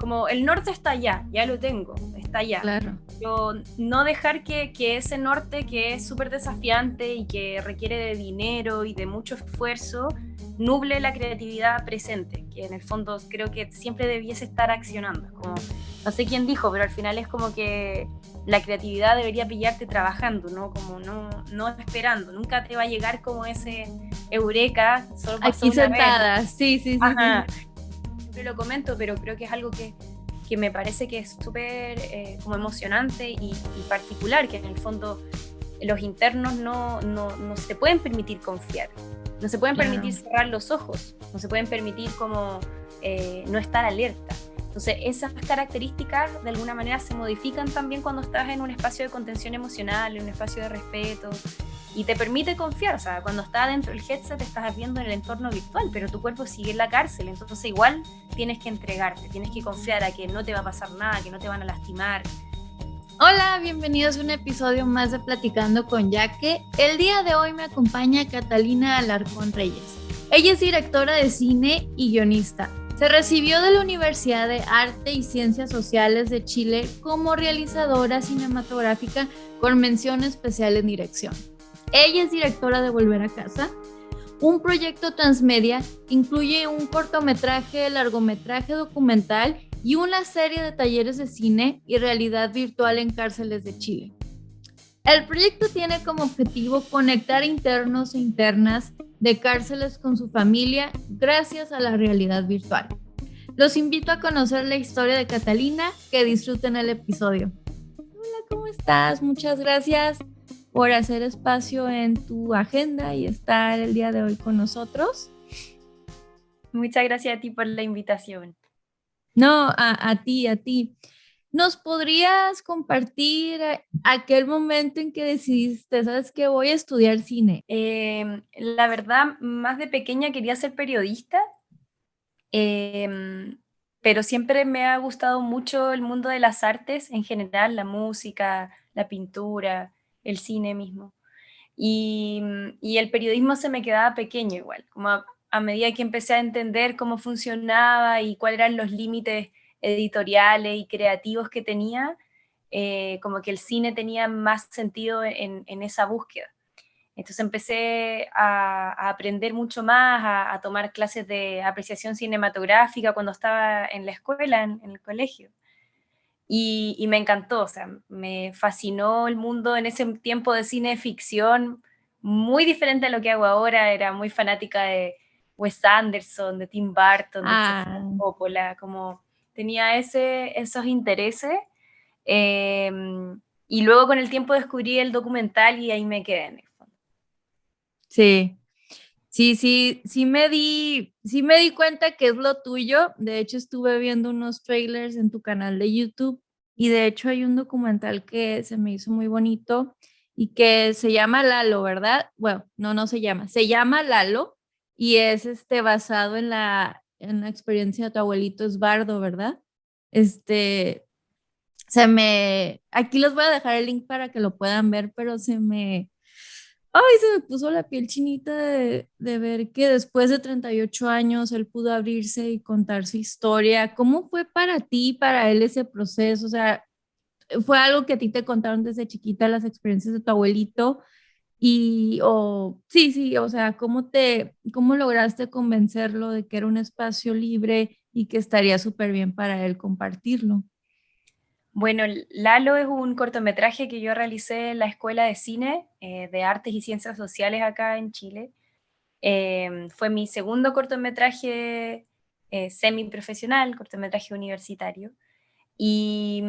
como el norte está allá, ya lo tengo, está allá. Claro. Pero no dejar que ese norte, que es súper desafiante y que requiere de dinero y de mucho esfuerzo, nuble la creatividad presente, que en el fondo creo que siempre debiese estar accionando. Como, no sé quién dijo, pero al final es como que la creatividad debería pillarte trabajando, ¿no? Como no esperando. Nunca te va a llegar como ese eureka, solo pasó Aquí una vez. sentada, sí, sí, sí, Ajá. sí. Siempre lo comento, pero creo que es algo que me parece que es súper como emocionante y particular, que en el fondo los internos no se pueden permitir confiar, no se pueden permitir Claro. cerrar los ojos, no se pueden permitir como no estar alerta. Entonces esas características de alguna manera se modifican también cuando estás en un espacio de contención emocional, en un espacio de respeto, y te permite confiar. O sea, cuando estás dentro del headset estás viendo en el entorno virtual, pero tu cuerpo sigue en la cárcel, entonces igual tienes que entregarte, tienes que confiar a que no te va a pasar nada, que no te van a lastimar. Hola, bienvenidos a un episodio más de Platicando con Yaque. El día de hoy me acompaña Catalina Alarcón Reyes. Ella es directora de cine y guionista. Se recibió de la Universidad de Arte y Ciencias Sociales de Chile como realizadora cinematográfica con mención especial en dirección. Ella es directora de Volver a Casa, un proyecto transmedia que incluye un cortometraje, largometraje documental y una serie de talleres de cine y realidad virtual en cárceles de Chile. El proyecto tiene como objetivo conectar internos e internas de cárceles con su familia gracias a la realidad virtual. Los invito a conocer la historia de Catalina, que disfruten el episodio. Hola, ¿cómo estás? Muchas gracias por hacer espacio en tu agenda y estar el día de hoy con nosotros. Muchas gracias a ti por la invitación. No, a ti, a ti. ¿Nos podrías compartir aquel momento en que decidiste, sabes que voy a estudiar cine? La verdad, más de pequeña quería ser periodista, eh, pero siempre me ha gustado mucho el mundo de las artes en general, la música, la pintura, el cine mismo. Y el periodismo se me quedaba pequeño igual, como a medida que empecé a entender cómo funcionaba y cuáles eran los límites editoriales y creativos que tenía, como que el cine tenía más sentido en esa búsqueda. Entonces empecé a aprender mucho más, a tomar clases de apreciación cinematográfica cuando estaba en la escuela, en el colegio. Y me encantó, o sea, me fascinó el mundo en ese tiempo de cine de ficción, muy diferente a lo que hago ahora. Era muy fanática de Wes Anderson, de Tim Burton, de Sofía Ah, Coppola, como tenía esos intereses. eh, y luego con el tiempo descubrí el documental y ahí me quedé en el fondo. sí, sí me di cuenta que es lo tuyo. De hecho, estuve viendo unos trailers en tu canal de YouTube y de hecho hay un documental que se me hizo muy bonito y que se llama Lalo, ¿verdad? Bueno, no se llama Lalo y es basado en la experiencia de tu abuelito Esbardo, ¿verdad? Este, aquí les voy a dejar el link para que lo puedan ver, pero ay, se me puso la piel chinita de ver que después de 38 años él pudo abrirse y contar su historia. ¿Cómo fue para ti, para él ese proceso? O sea, ¿fue algo que a ti te contaron desde chiquita las experiencias de tu abuelito? Sí, o sea, cómo lograste convencerlo de que era un espacio libre y que estaría súper bien para él compartirlo? Bueno, Lalo es un cortometraje que yo realicé en la Escuela de Cine de Artes y Ciencias Sociales acá en Chile. Fue mi segundo cortometraje semiprofesional, cortometraje universitario. Y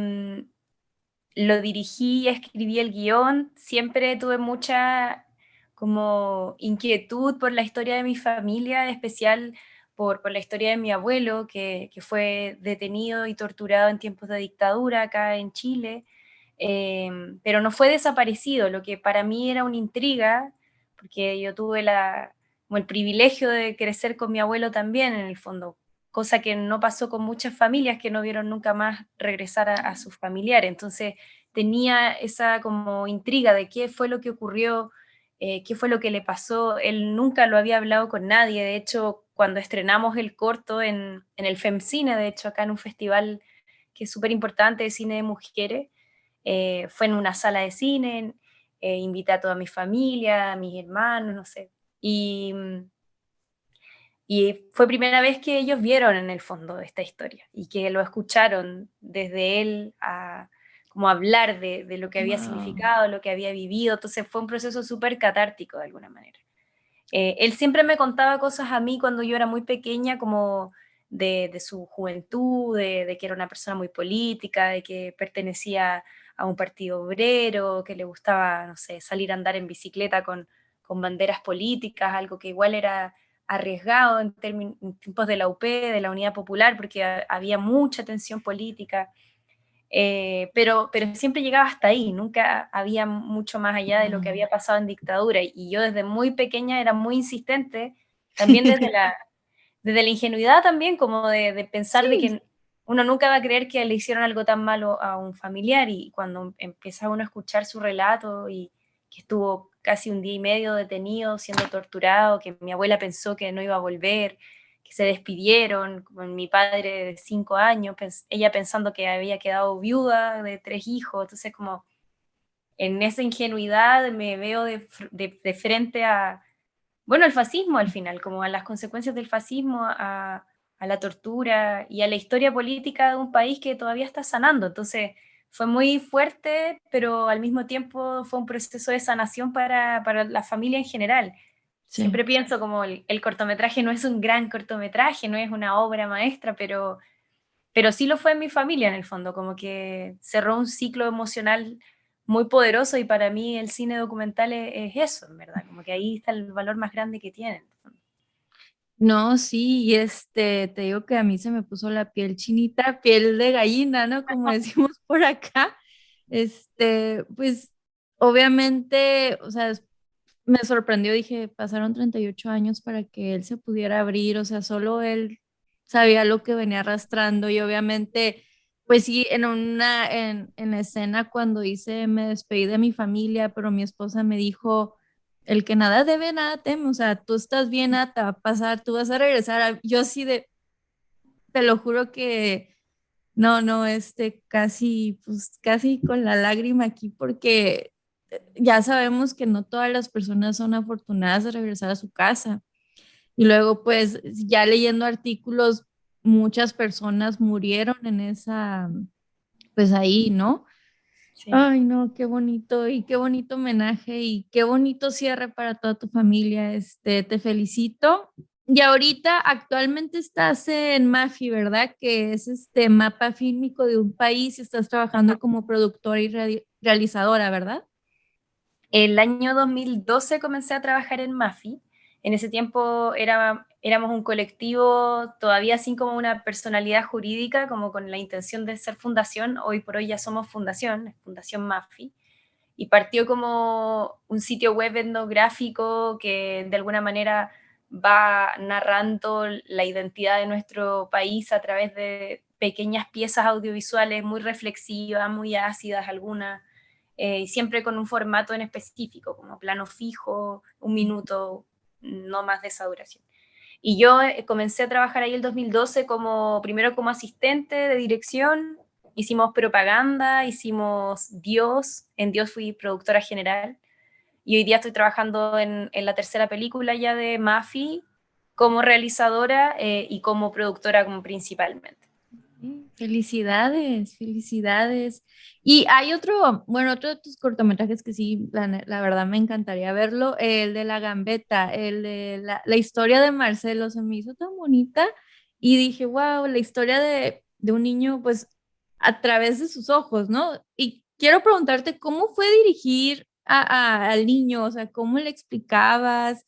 lo dirigí, escribí el guión. Siempre tuve mucha como inquietud por la historia de mi familia, en especial por la historia de mi abuelo, que fue detenido y torturado en tiempos de dictadura acá en Chile. Pero no fue desaparecido, lo que para mí era una intriga, porque yo tuve como el privilegio de crecer con mi abuelo también, en el fondo, cosa que no pasó con muchas familias que no vieron nunca más regresar a sus familiares. Entonces tenía esa como intriga de qué fue lo que ocurrió, qué fue lo que le pasó. Él nunca lo había hablado con nadie. De hecho, cuando estrenamos el corto en el FEMCINE, de hecho, acá en un festival que es súper importante de cine de mujeres, fue en una sala de cine, invité a toda mi familia, a mis hermanos, no sé, y fue primera vez que ellos vieron en el fondo esta historia y que lo escucharon desde él a como hablar de lo que había Wow. significado, lo que había vivido, entonces fue un proceso súper catártico de alguna manera. Él siempre me contaba cosas a mí cuando yo era muy pequeña, como de su juventud, de que era una persona muy política, de que pertenecía a un partido obrero, que le gustaba, no sé, salir a andar en bicicleta con banderas políticas, algo que igual era arriesgado en tiempos de la UP, de la Unidad Popular, porque había mucha tensión política. Pero siempre llegaba hasta ahí, nunca había mucho más allá de lo que había pasado en dictadura. Y yo desde muy pequeña era muy insistente, también desde la ingenuidad también, como de pensar de Sí, que uno nunca va a creer que le hicieron algo tan malo a un familiar, y cuando empieza uno a escuchar su relato y que estuvo casi un día y medio detenido, siendo torturado, que mi abuela pensó que no iba a volver, que se despidieron, con mi padre de 5 años, ella pensando que había quedado viuda de 3 hijos, entonces como en esa ingenuidad me veo de frente a, bueno, el fascismo al final, como a las consecuencias del fascismo, a la tortura y a la historia política de un país que todavía está sanando. Entonces, fue muy fuerte, pero al mismo tiempo fue un proceso de sanación para la familia en general. sí. Siempre pienso como el cortometraje no es un gran cortometraje, no es una obra maestra, pero sí lo fue en mi familia en el fondo, como que cerró un ciclo emocional muy poderoso, y para mí el cine documental es eso, en verdad, como que ahí está el valor más grande que tienen. No, sí, y te digo que a mí se me puso la piel chinita, piel de gallina, ¿no? Como decimos por acá. Pues obviamente, o sea, me sorprendió, dije, pasaron 38 años para que él se pudiera abrir, o sea, solo él sabía lo que venía arrastrando y obviamente, pues sí, en la escena cuando hice, me despedí de mi familia, pero mi esposa me dijo, el que nada debe, nada teme, o sea, tú estás bien, nada te va a pasar, tú vas a regresar, yo así de, te lo juro que no, no, casi, pues casi con la lágrima aquí, porque ya sabemos que no todas las personas son afortunadas de regresar a su casa. Y luego, pues, ya leyendo artículos, muchas personas murieron en pues ahí, ¿no? Sí. Ay, no, qué bonito y qué bonito homenaje y qué bonito cierre para toda tu familia. Te felicito. Y ahorita actualmente estás en Mafi, ¿verdad? Que es este mapa fílmico de un país y estás trabajando como productora y realizadora, ¿verdad? El año 2012 comencé a trabajar en Mafi. En ese tiempo éramos un colectivo todavía sin como una personalidad jurídica, como con la intención de ser fundación. Hoy por hoy ya somos fundación, Fundación Mafi. Y partió como un sitio web etnográfico que de alguna manera va narrando la identidad de nuestro país a través de pequeñas piezas audiovisuales muy reflexivas, muy ácidas algunas, y siempre con un formato en específico, como plano fijo, 1 minuto, no más de esa duración. Y yo comencé a trabajar ahí el 2012 primero como asistente de dirección, hicimos propaganda, hicimos Dios, en Dios fui productora general, y hoy día estoy trabajando en la tercera película ya de Mafi como realizadora, y como productora como principalmente. Felicidades, felicidades. Y hay otro, bueno, otro de tus cortometrajes que sí, la verdad me encantaría verlo, el de La Gambeta, el de la historia de Marcelo, se me hizo tan bonita y dije, wow, la historia de un niño, pues, a través de sus ojos, ¿no? Y quiero preguntarte, ¿cómo fue dirigir al niño? O sea, ¿cómo le explicabas?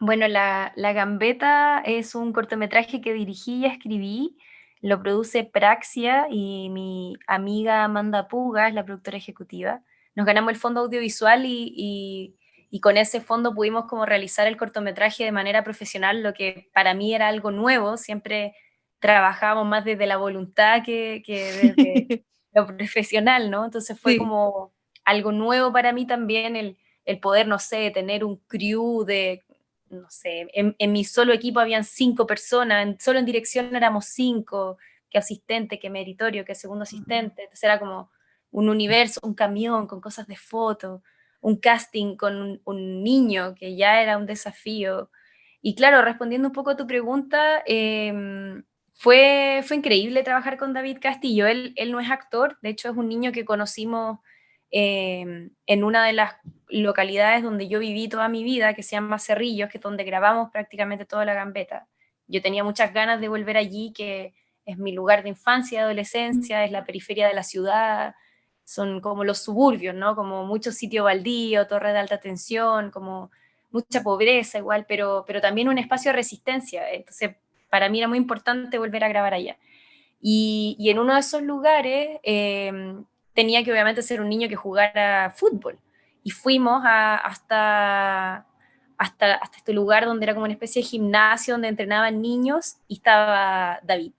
Bueno, La Gambeta es un cortometraje que dirigí y escribí, lo produce Praxia y mi amiga Amanda Puga es la productora ejecutiva. Nos ganamos el fondo audiovisual y con ese fondo pudimos como realizar el cortometraje de manera profesional, lo que para mí era algo nuevo. Siempre trabajábamos más desde la voluntad que desde lo profesional, ¿no? Entonces fue Sí. como algo nuevo para mí también el poder, no sé, tener un crew de no sé, en mi solo equipo habían 5 personas, solo en dirección éramos 5, que asistente, que meritorio, que segundo asistente, entonces era como un universo, un camión con cosas de foto, un casting con un niño que ya era un desafío. Y claro, respondiendo un poco a tu pregunta, fue increíble trabajar con David Castillo. Él no es actor, de hecho es un niño que conocimos en una de las localidades donde yo viví toda mi vida, que se llama Cerrillos, que es donde grabamos prácticamente toda la gambeta. Yo tenía muchas ganas de volver allí, que es mi lugar de infancia y adolescencia, es la periferia de la ciudad, son como los suburbios, ¿no? Como muchos sitios baldíos, torres de alta tensión, como mucha pobreza igual, pero también un espacio de resistencia. Entonces, para mí era muy importante volver a grabar allá. Y en uno de esos lugares tenía que obviamente ser un niño que jugara fútbol. Y fuimos hasta este lugar donde era como una especie de gimnasio donde entrenaban niños y estaba David.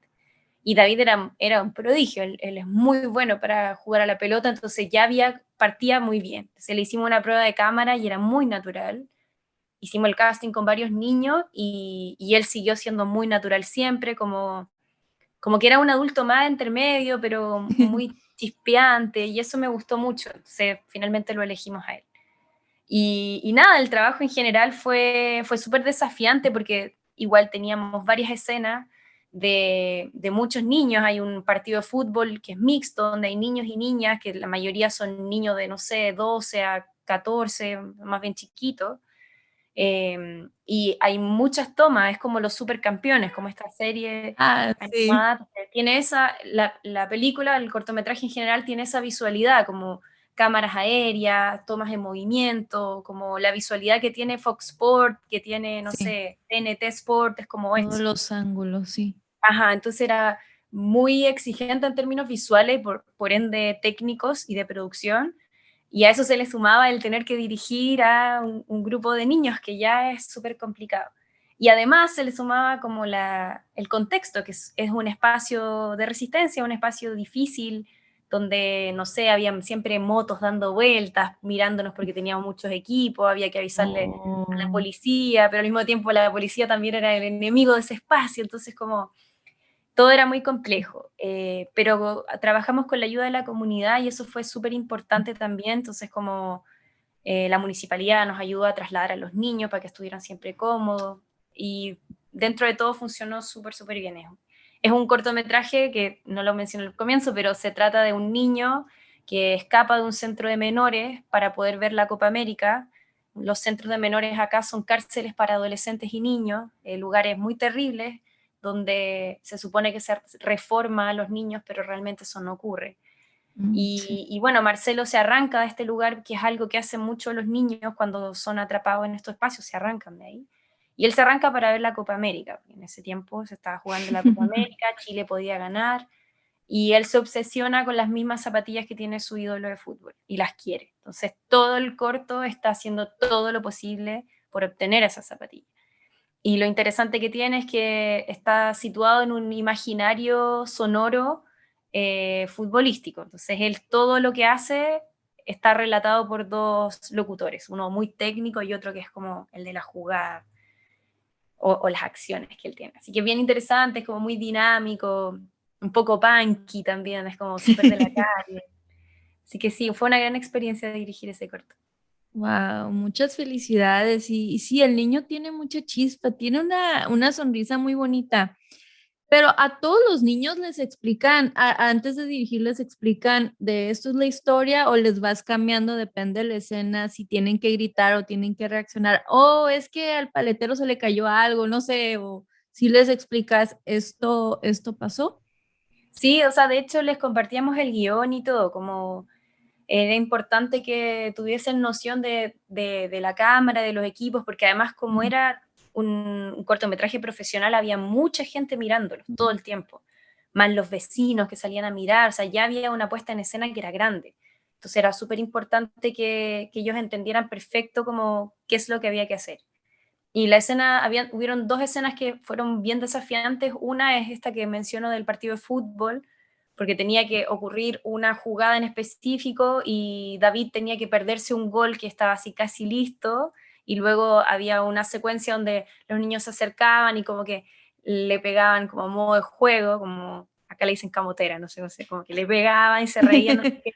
Y David era un prodigio, él es muy bueno para jugar a la pelota, entonces ya partía muy bien. Entonces le hicimos una prueba de cámara y era muy natural. Hicimos el casting con varios niños y él siguió siendo muy natural siempre, como que era un adulto más intermedio, pero muy chispeante, y eso me gustó mucho. Entonces, finalmente lo elegimos a él. Y nada, el trabajo en general fue súper desafiante porque igual teníamos varias escenas de muchos niños. Hay un partido de fútbol que es mixto, donde hay niños y niñas, que la mayoría son niños de, no sé, 12 a 14, más bien chiquitos. Y hay muchas tomas, es como Los Supercampeones, como esta serie Ah, sí. animada. Tiene la película, el cortometraje en general tiene esa visualidad, como cámaras aéreas, tomas en movimiento, como la visualidad que tiene Fox Sport, que tiene, no Sí, sé, TNT Sport, es como todos eso. los ángulos, sí. Ajá, entonces era muy exigente en términos visuales, por ende técnicos y de producción, y a eso se le sumaba el tener que dirigir a un grupo de niños, que ya es súper complicado. Y además se le sumaba como el contexto, que es un espacio de resistencia, un espacio difícil, donde, no sé, habían siempre motos dando vueltas, mirándonos porque teníamos muchos equipos, había que avisarle a la Oh. policía, pero al mismo tiempo la policía también era el enemigo de ese espacio, entonces como todo era muy complejo, pero trabajamos con la ayuda de la comunidad y eso fue súper importante también, entonces como la municipalidad nos ayudó a trasladar a los niños para que estuvieran siempre cómodos y dentro de todo funcionó súper, súper bien. Es un cortometraje que no lo mencioné al comienzo, pero se trata de un niño que escapa de un centro de menores para poder ver la Copa América. Los centros de menores acá son cárceles para adolescentes y niños, lugares muy terribles donde se supone que se reforma a los niños, pero realmente eso no ocurre. Sí. Y bueno, Marcelo se arranca de este lugar, que es algo que hacen mucho los niños cuando son atrapados en estos espacios, se arrancan de ahí. Y él se arranca para ver la Copa América. En ese tiempo se estaba jugando la Copa América, Chile podía ganar, y él se obsesiona con las mismas zapatillas que tiene su ídolo de fútbol y las quiere. Entonces todo el corto está haciendo todo lo posible por obtener esas zapatillas. Y lo interesante que tiene es que está situado en un imaginario sonoro futbolístico. Entonces, él todo lo que hace está relatado por dos locutores, uno muy técnico y otro que es como el de la jugada o las acciones que él tiene. Así que bien interesante, es como muy dinámico, un poco punky también, es como súper de la calle. Así que sí, fue una gran experiencia dirigir ese corto. Wow, muchas felicidades. Y sí, el niño tiene mucha chispa, tiene una sonrisa muy bonita. Pero a todos los niños les explican, antes de dirigir, les explican de esto es la historia o les vas cambiando, depende de la escena, si tienen que gritar o tienen que reaccionar. O es que al paletero se le cayó algo, no sé, o si les explicas esto pasó. Sí, o sea, de hecho les compartíamos el guión y todo, como era importante que tuviesen noción de la cámara, de los equipos, porque además como Ujú. era un cortometraje profesional, había mucha gente mirándolos todo el tiempo, más los vecinos que salían a mirar, o sea, ya había una puesta en escena que era grande. Entonces era súper importante que ellos entendieran perfecto como qué es lo que había que hacer. Y la escena, hubieron dos escenas que fueron bien desafiantes. Una es esta que menciono del partido de fútbol, porque tenía que ocurrir una jugada en específico y David tenía que perderse un gol que estaba así casi listo y luego había una secuencia donde los niños se acercaban y como que le pegaban como a modo de juego, como acá le dicen camotera, no sé, como que le pegaban y se reían, no sé qué,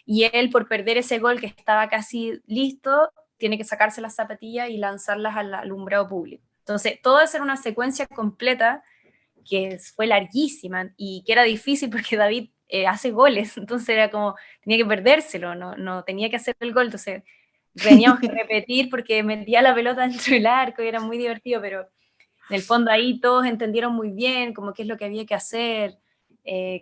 y él por perder ese gol que estaba casi listo, tiene que sacarse las zapatillas y lanzarlas al alumbrado público. Entonces, todo eso era una secuencia completa que fue larguísima y que era difícil porque David hace goles, entonces era como, tenía que perdérselo, no tenía que hacer el gol, entonces teníamos que repetir porque metía la pelota dentro del arco y era muy divertido, pero en el fondo ahí todos entendieron muy bien como qué es lo que había que hacer,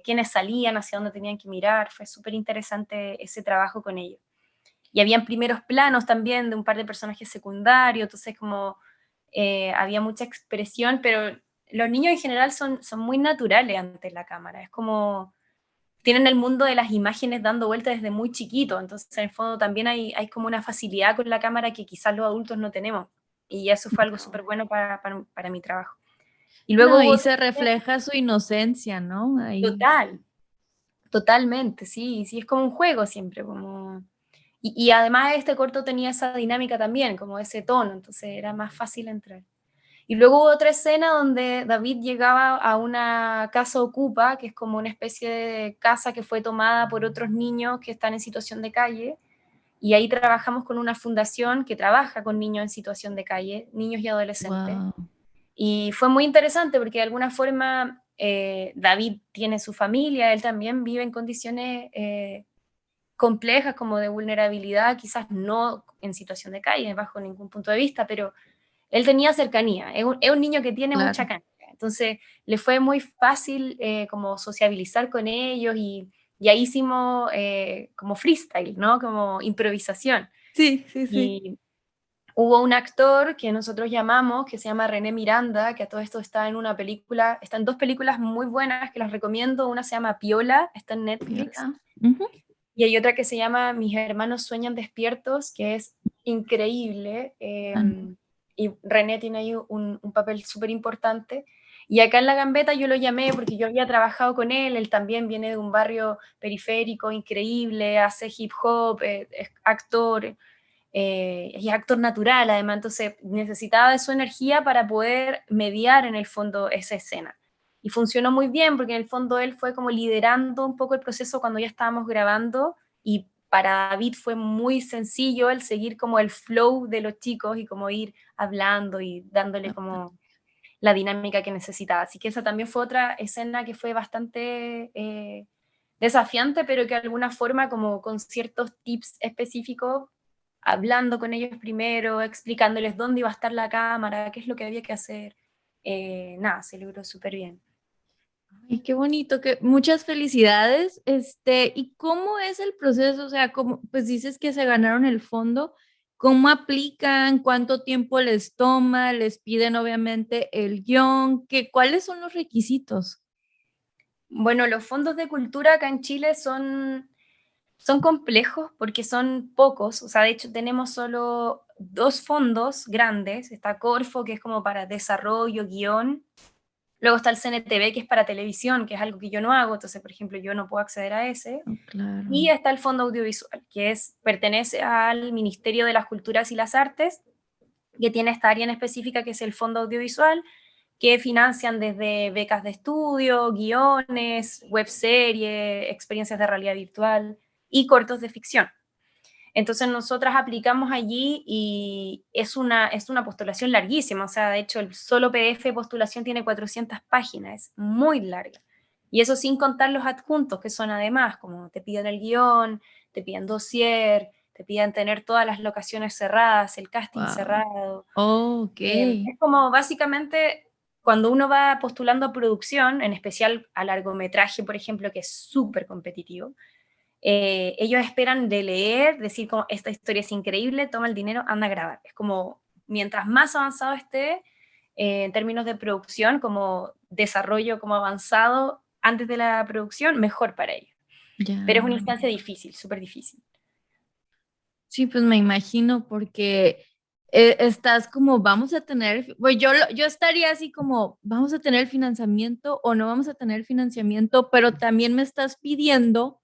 quiénes salían, hacia dónde tenían que mirar, fue súper interesante ese trabajo con ellos. Y habían primeros planos también de un par de personajes secundarios, entonces como había mucha expresión, pero los niños en general son muy naturales ante la cámara, es como tienen el mundo de las imágenes dando vueltas desde muy chiquito, entonces en el fondo también hay como una facilidad con la cámara que quizás los adultos no tenemos, y eso fue algo súper bueno para mi trabajo. Y luego No, y hubo se refleja su inocencia, ¿no? Ahí. total, totalmente, sí, sí, es como un juego siempre, como... Y además este corto tenía esa dinámica también, como ese tono, entonces era más fácil entrar. Y luego hubo otra escena donde David llegaba a una casa ocupa, que es como una especie de casa que fue tomada por otros niños que están en situación de calle, y ahí trabajamos con una fundación que trabaja con niños en situación de calle, niños y adolescentes. Wow. Y fue muy interesante porque de alguna forma David tiene su familia, él también vive en condiciones complejas como de vulnerabilidad, quizás no en situación de calle, bajo ningún punto de vista, pero él tenía cercanía, es un niño que tiene mucha Claro. cancha, entonces le fue muy fácil como sociabilizar con ellos y ahí hicimos como freestyle, ¿no? Como improvisación. Sí, sí, sí. Y hubo un actor que nosotros llamamos, que se llama René Miranda, que a todo esto está en una película, está en dos películas muy buenas que las recomiendo, una se llama Piola, está en Netflix, Viola. Ujú. y hay otra que se llama Mis hermanos sueñan despiertos, que es increíble. Ah, Y René tiene ahí un papel súper importante. Y acá en La Gambeta yo lo llamé porque yo había trabajado con él también viene de un barrio periférico increíble, hace hip hop, es actor, y actor natural además, entonces necesitaba de su energía para poder mediar en el fondo esa escena. Y funcionó muy bien porque en el fondo él fue como liderando un poco el proceso cuando ya estábamos grabando y para David fue muy sencillo el seguir como el flow de los chicos y como ir hablando y dándole capta. como la dinámica que necesitaba. Así que esa también fue otra escena que fue bastante desafiante, pero que de alguna forma como con ciertos tips específicos, hablando con ellos primero, explicándoles dónde iba a estar la cámara, qué es lo que había que hacer, nada, se logró súper bien. Ay, qué bonito, que muchas felicidades. ¿Y cómo es el proceso? O sea, cómo, pues dices que se ganaron el fondo, ¿cómo aplican? ¿Cuánto tiempo les toma? ¿Les piden obviamente el guión? ¿Cuáles son los requisitos? Bueno, los fondos de cultura acá en Chile son complejos porque son pocos, o sea, de hecho tenemos solo dos fondos grandes, está Corfo, que es como para desarrollo, guión, luego está el CNTV, que es para televisión, que es algo que yo no hago, entonces, por ejemplo, yo no puedo acceder a ese, Oh, y claro. está el Fondo Audiovisual, pertenece al Ministerio de las Culturas y las Artes, que tiene esta área en específica que es el Fondo Audiovisual, que financian desde becas de estudio, guiones, webseries, experiencias de realidad virtual y cortos de ficción. Entonces nosotras aplicamos allí y es una postulación larguísima, o sea, de hecho el solo PDF de postulación tiene 400 páginas, es muy larga. Y eso sin contar los adjuntos, que son además, como te piden el guión, te piden dossier, te piden tener todas las locaciones cerradas, el casting Wow. cerrado. Oh, ok. Es como básicamente cuando uno va postulando a producción, en especial a largometraje, por ejemplo, que es súper competitivo, ellos esperan de leer, decir como esta historia es increíble, toma el dinero, anda a grabar. Es como mientras más avanzado esté en términos de producción, como desarrollo como avanzado antes de la producción, mejor para ellos. Pero es una Ya. instancia difícil, súper difícil. Sí, pues me imagino porque estás como, vamos a tener, pues yo estaría así como, vamos a tener financiamiento o no vamos a tener financiamiento, pero también me estás pidiendo,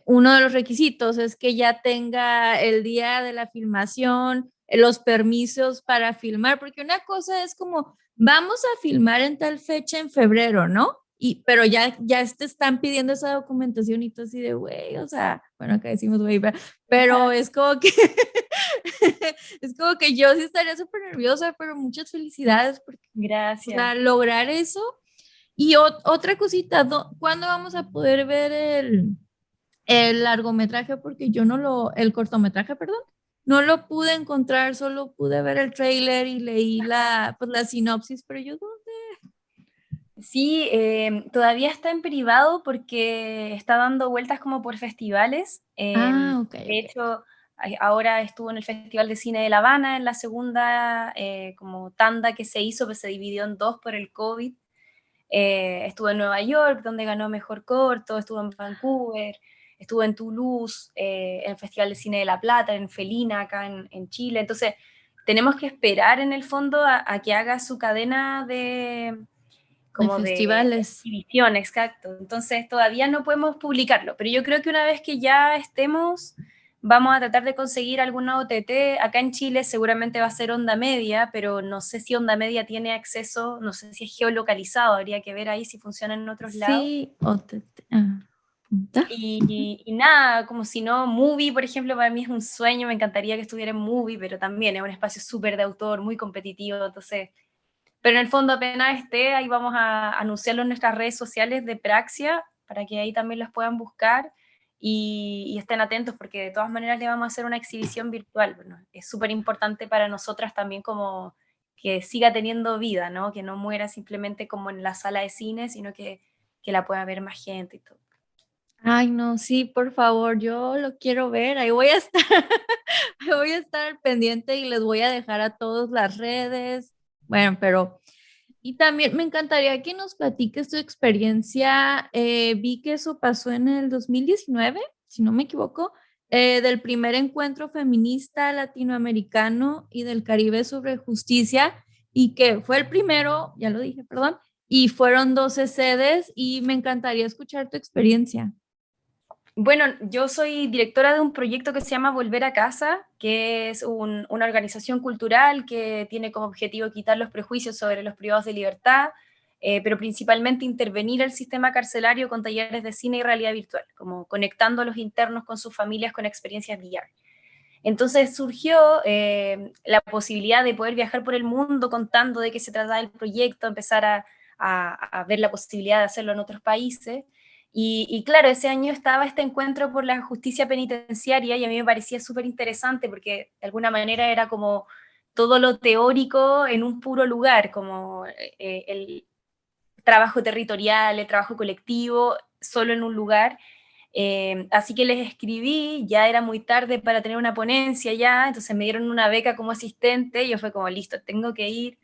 uno de los requisitos es que ya tenga el día de la filmación, los permisos para filmar, porque una cosa es como, vamos a filmar en tal fecha en febrero, ¿no? Pero ya te están pidiendo esa documentación y tú así de, güey, o sea, bueno, acá decimos güey, pero es como que, es como que yo sí estaría súper nerviosa, pero muchas felicidades, porque, o Gracias. sea, lograr eso. Y otra cosita, ¿cuándo vamos a poder ver el largometraje? Porque yo no el cortometraje, perdón, no lo pude encontrar, solo pude ver el tráiler y leí pues, la sinopsis, pero yo, ¿dónde? Sí, todavía está en privado porque está dando vueltas como por festivales. Ok, De ok. hecho, ahora estuvo en el Festival de Cine de La Habana, en la segunda como tanda que se hizo, pues se dividió en dos por el COVID. Estuvo en Nueva York, donde ganó Mejor Corto, estuvo en Vancouver, estuvo en Toulouse, en el Festival de Cine de La Plata, en Felina, acá en Chile. Entonces, tenemos que esperar en el fondo a que haga su cadena De como de festivales. exhibición, exacto. Entonces todavía no podemos publicarlo, pero yo creo que una vez que ya estemos, vamos a tratar de conseguir alguna OTT. Acá en Chile seguramente va a ser Onda Media, pero no sé si Onda Media tiene acceso, no sé si es geolocalizado, habría que ver ahí si funciona en otros lados. Sí, ¿punta? Y nada, como si no, Movie, por ejemplo, para mí es un sueño, me encantaría que estuviera en Movie, pero también es un espacio súper de autor, muy competitivo, entonces pero en el fondo apenas esté, ahí vamos a anunciarlo en nuestras redes sociales de Praxia, para que ahí también los puedan buscar y estén atentos, porque de todas maneras le vamos a hacer una exhibición virtual. Bueno, es súper importante para nosotras también como que siga teniendo vida, ¿no? Que no muera simplemente como en la sala de cine, sino que la pueda ver más gente y todo. Ay, no, sí, por favor, yo lo quiero ver, ahí voy a estar, ahí voy a estar al pendiente y les voy a dejar a todos las redes. Bueno, pero y también me encantaría que nos platiques tu experiencia. Vi que eso pasó en el 2019, si no me equivoco, del primer encuentro feminista latinoamericano y del Caribe sobre justicia, y que fue el primero, ya lo dije, perdón, y fueron 12 sedes y me encantaría escuchar tu experiencia. Bueno, yo soy directora de un proyecto que se llama Volver a Casa, que es una organización cultural que tiene como objetivo quitar los prejuicios sobre los privados de libertad, pero principalmente intervenir el sistema carcelario con talleres de cine y realidad virtual, como conectando a los internos con sus familias con experiencias VR. Entonces surgió la posibilidad de poder viajar por el mundo contando de qué se trataba el proyecto, empezar a ver la posibilidad de hacerlo en otros países. Y claro, ese año estaba este encuentro por la justicia penitenciaria y a mí me parecía súper interesante porque de alguna manera era como todo lo teórico en un puro lugar, como el trabajo territorial, el trabajo colectivo, solo en un lugar. Así que les escribí, ya era muy tarde para tener una ponencia ya, entonces me dieron una beca como asistente, y yo fue como, listo, tengo que ir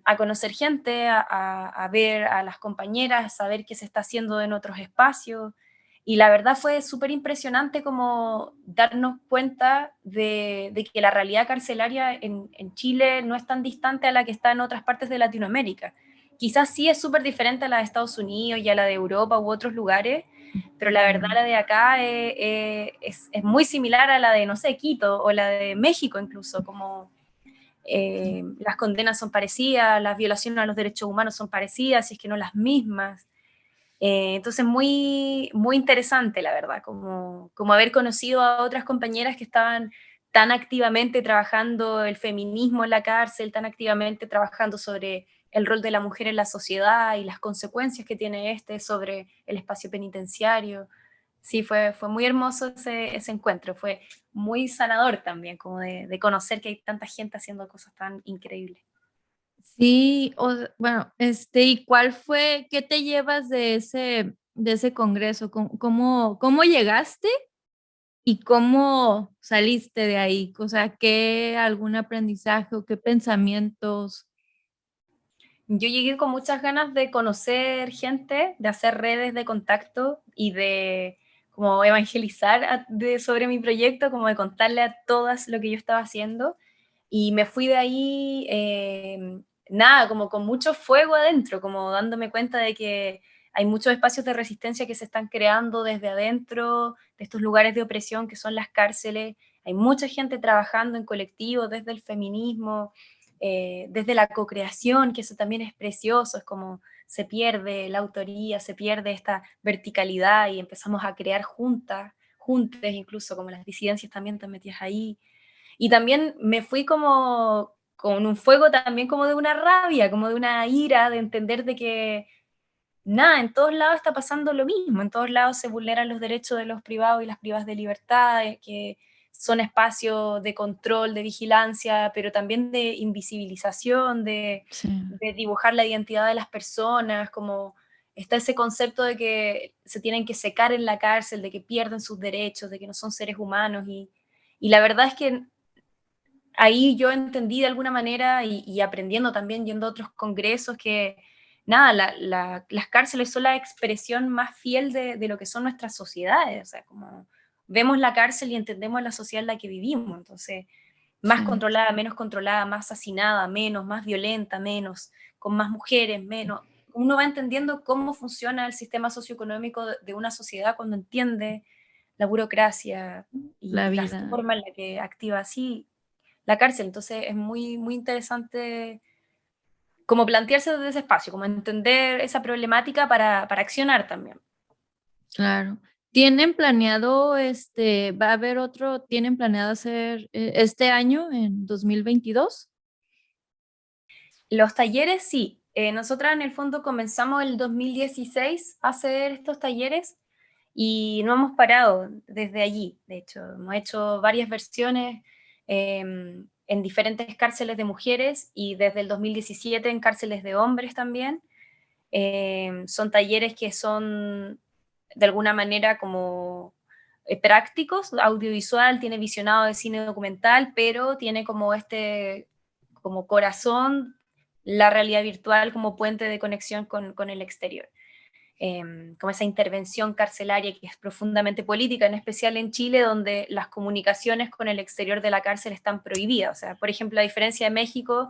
a conocer gente, a ver a las compañeras, a saber qué se está haciendo en otros espacios. Y la verdad fue súper impresionante como darnos cuenta de que la realidad carcelaria en Chile no es tan distante a la que está en otras partes de Latinoamérica. Quizás sí es súper diferente a la de Estados Unidos y a la de Europa u otros lugares, pero la verdad la de acá es muy similar a la de, no sé, Quito o la de México incluso, como las condenas son parecidas, las violaciones a los derechos humanos son parecidas, si es que no las mismas. Entonces, muy, muy interesante, la verdad, como haber conocido a otras compañeras que estaban tan activamente trabajando el feminismo en la cárcel, tan activamente trabajando sobre el rol de la mujer en la sociedad y las consecuencias que tiene este sobre el espacio penitenciario. Sí, fue muy hermoso ese encuentro, fue muy sanador también, como de conocer que hay tanta gente haciendo cosas tan increíbles. Sí, bueno, ¿y cuál fue, qué te llevas de ese congreso? ¿Cómo llegaste y cómo saliste de ahí? O sea, ¿qué algún aprendizaje o qué pensamientos? Yo llegué con muchas ganas de conocer gente, de hacer redes de contacto y de como evangelizar sobre mi proyecto, como de contarle a todas lo que yo estaba haciendo. Y me fui de ahí, nada, como con mucho fuego adentro, como dándome cuenta de que hay muchos espacios de resistencia que se están creando desde adentro, de estos lugares de opresión que son las cárceles. hay mucha gente trabajando en colectivo desde el feminismo, desde la co-creación, que eso también es precioso, es como se pierde la autoría, se pierde esta verticalidad y empezamos a crear juntas, juntes, incluso como las disidencias también te metías ahí. Y también me fui como con un fuego también como de una rabia, como de una ira, de entender de que nada, en todos lados está pasando lo mismo, en todos lados se vulneran los derechos de los privados y las privadas de libertad, que son espacios de control, de vigilancia, pero también de invisibilización, Sí, de dibujar la identidad de las personas, como está ese concepto de que se tienen que secar en la cárcel, de que pierden sus derechos, de que no son seres humanos, y la verdad es que ahí yo entendí de alguna manera y aprendiendo también, yendo a otros congresos, que nada, las cárceles son la expresión más fiel de lo que son nuestras sociedades, o sea, como vemos la cárcel y entendemos la sociedad en la que vivimos, entonces, más sí. controlada, más hacinada, menos, más violenta, menos, con más mujeres, menos. Uno va entendiendo cómo funciona el sistema socioeconómico de una sociedad cuando entiende la burocracia La y la vida. forma en la que activa así la cárcel. Entonces es muy, muy interesante como plantearse desde ese espacio, como entender esa problemática para accionar también. Claro. ¿Tienen planeado, va a haber otro, tienen planeado hacer este año, en 2022? Los talleres, sí. Nosotras en el fondo comenzamos el 2016 a hacer estos talleres y no hemos parado desde allí. De hecho, hemos hecho varias versiones en diferentes cárceles de mujeres y desde el 2017 en cárceles de hombres también. Son talleres que son de alguna manera como prácticos, audiovisual, tiene visionado de cine documental, pero tiene como como corazón, la realidad virtual como puente de conexión con el exterior. Como esa intervención carcelaria que es profundamente política, en especial en Chile, donde las comunicaciones con el exterior de la cárcel están prohibidas. O sea, por ejemplo, a diferencia de México,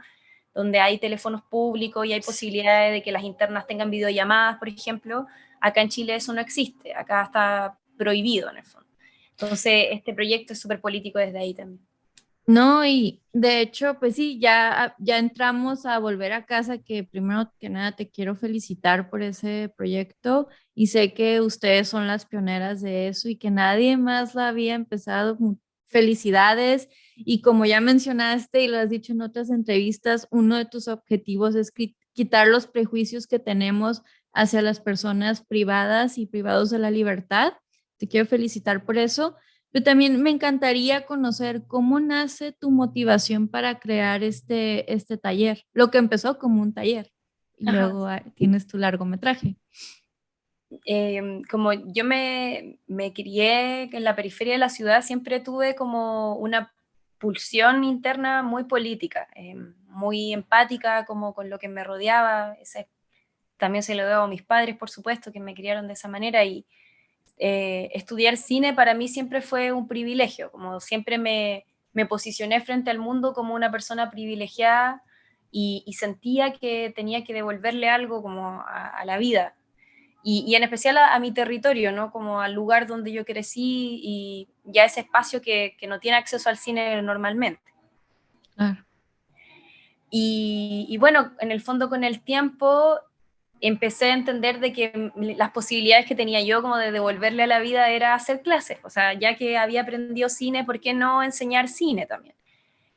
donde hay teléfonos públicos y hay posibilidades de que las internas tengan videollamadas, por ejemplo, acá en Chile eso no existe, acá está prohibido en el fondo. Entonces, este proyecto es súper político desde ahí también. No, y de hecho, pues sí, ya entramos a volver a casa, que primero que nada te quiero felicitar por ese proyecto y sé que ustedes son las pioneras de eso y que nadie más la había empezado. Felicidades. Y como ya mencionaste y lo has dicho en otras entrevistas, uno de tus objetivos es quitar los prejuicios que tenemos hacia las personas privadas y privados de la libertad. Te quiero felicitar por eso. Pero también me encantaría conocer cómo nace tu motivación para crear este taller, lo que empezó como un taller y Ajá. luego tienes tu largometraje. Como yo me crié en la periferia de la ciudad, siempre tuve como una pulsión interna muy política, muy empática como con lo que me rodeaba. También se lo debo a mis padres, por supuesto, que me criaron de esa manera y estudiar cine para mí siempre fue un privilegio, como siempre me posicioné frente al mundo como una persona privilegiada y sentía que tenía que devolverle algo como a la vida y en especial a mi territorio, ¿no? Como al lugar donde yo crecí y ya ese espacio que no tiene acceso al cine normalmente. Claro. Y bueno, en el fondo con el tiempo empecé a entender de que las posibilidades que tenía yo como de devolverle a la vida era hacer clases, o sea, ya que había aprendido cine, ¿por qué no enseñar cine también?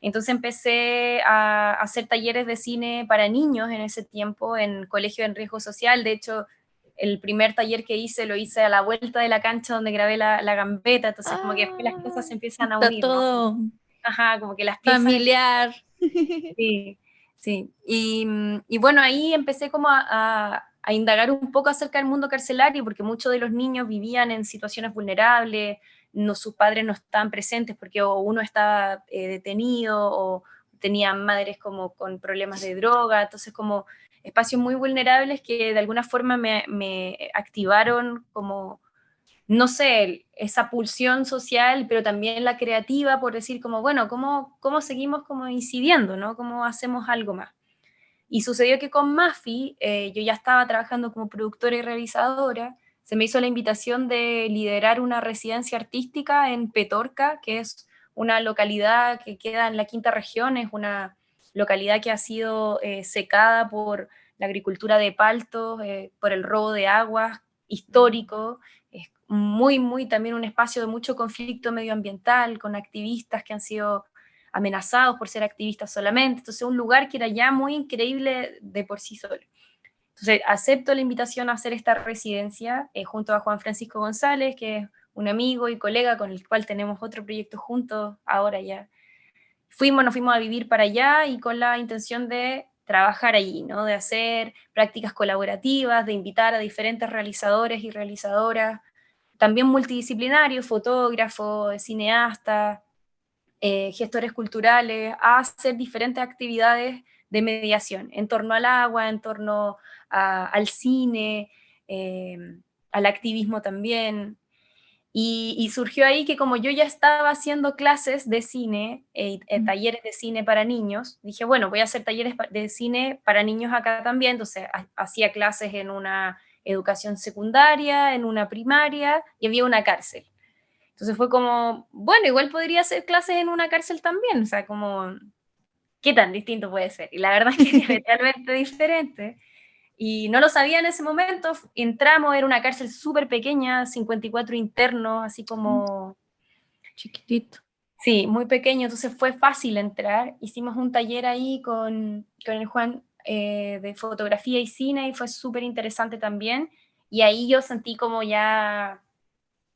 Entonces empecé a hacer talleres de cine para niños en ese tiempo en colegio en riesgo social. De hecho, el primer taller que hice lo hice a la vuelta de la cancha donde grabé la gambeta. Entonces como que después las cosas se Ah, empiezan a está unir, ¿no? todo Ajá, como que las piezas empiezan. familiar. Sí, sí. Y bueno, ahí empecé como a indagar un poco acerca del mundo carcelario, porque muchos de los niños vivían en situaciones vulnerables, no, sus padres no estaban presentes porque o uno estaba detenido o tenían madres como con problemas de droga, entonces como espacios muy vulnerables que de alguna forma me activaron como no sé, esa pulsión social, pero también la creativa por decir como, bueno, ¿cómo seguimos como incidiendo, ¿no? ¿Cómo hacemos algo más? Y sucedió que con Mafi, yo ya estaba trabajando como productora y realizadora, se me hizo la invitación de liderar una residencia artística en Petorca, que es una localidad que queda en la quinta región, es una localidad que ha sido secada por la agricultura de paltos, por el robo de aguas histórico. Es muy, muy también un espacio de mucho conflicto medioambiental, con activistas que han sido amenazados por ser activistas solamente. Entonces, un lugar que era ya muy increíble de por sí solo. Entonces, acepto la invitación a hacer esta residencia junto a Juan Francisco González, que es un amigo y colega con el cual tenemos otro proyecto juntos ahora ya. Nos fuimos a vivir para allá y con la intención de trabajar allí, ¿no? De hacer prácticas colaborativas, de invitar a diferentes realizadores y realizadoras, también multidisciplinarios, fotógrafos, cineastas, gestores culturales, a hacer diferentes actividades de mediación en torno al agua, en torno al cine, eh, al activismo también. Y surgió ahí que como yo ya estaba haciendo clases de cine, talleres de cine para niños, dije, bueno, voy a hacer talleres de cine para niños acá también, entonces hacía clases en una educación secundaria, en una primaria, y había una cárcel. Entonces fue como, bueno, igual podría hacer clases en una cárcel también, o sea, como, ¿qué tan distinto puede ser? Y la verdad es que es totalmente diferente. Y no lo sabía en ese momento, entramos, era una cárcel súper pequeña, 54 internos, así como... Chiquitito. Sí, muy pequeño, entonces fue fácil entrar. Hicimos un taller ahí con el Juan de fotografía y cine y fue súper interesante también. Y ahí yo sentí como ya,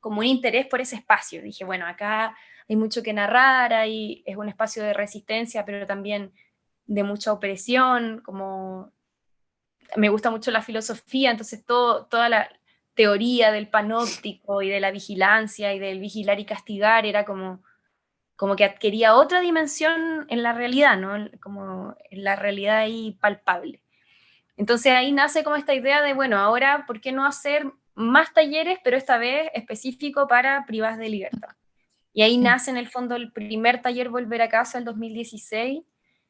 como un interés por ese espacio. Dije, bueno, acá hay mucho que narrar, es un espacio de resistencia, pero también de mucha opresión, como me gusta mucho la filosofía, entonces toda la teoría del panóptico y de la vigilancia y del vigilar y castigar era como que adquiría otra dimensión en la realidad, ¿no? Como en la realidad ahí palpable. Entonces ahí nace como esta idea de, bueno, ahora, ¿por qué no hacer más talleres, pero esta vez específico para privadas de libertad? Y ahí nace en el fondo el primer taller Volver a Casa, el 2016,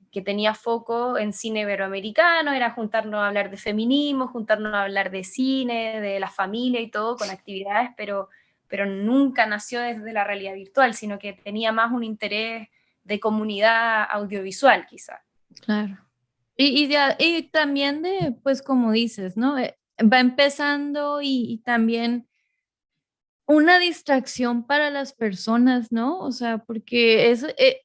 que tenía foco en cine iberoamericano, era juntarnos a hablar de feminismo, juntarnos a hablar de cine, de la familia y todo, con actividades, pero nunca nació desde la realidad virtual, sino que tenía más un interés de comunidad audiovisual, quizá. Claro. Y también de, pues como dices, ¿no? Va empezando y también una distracción para las personas, ¿no? O sea, porque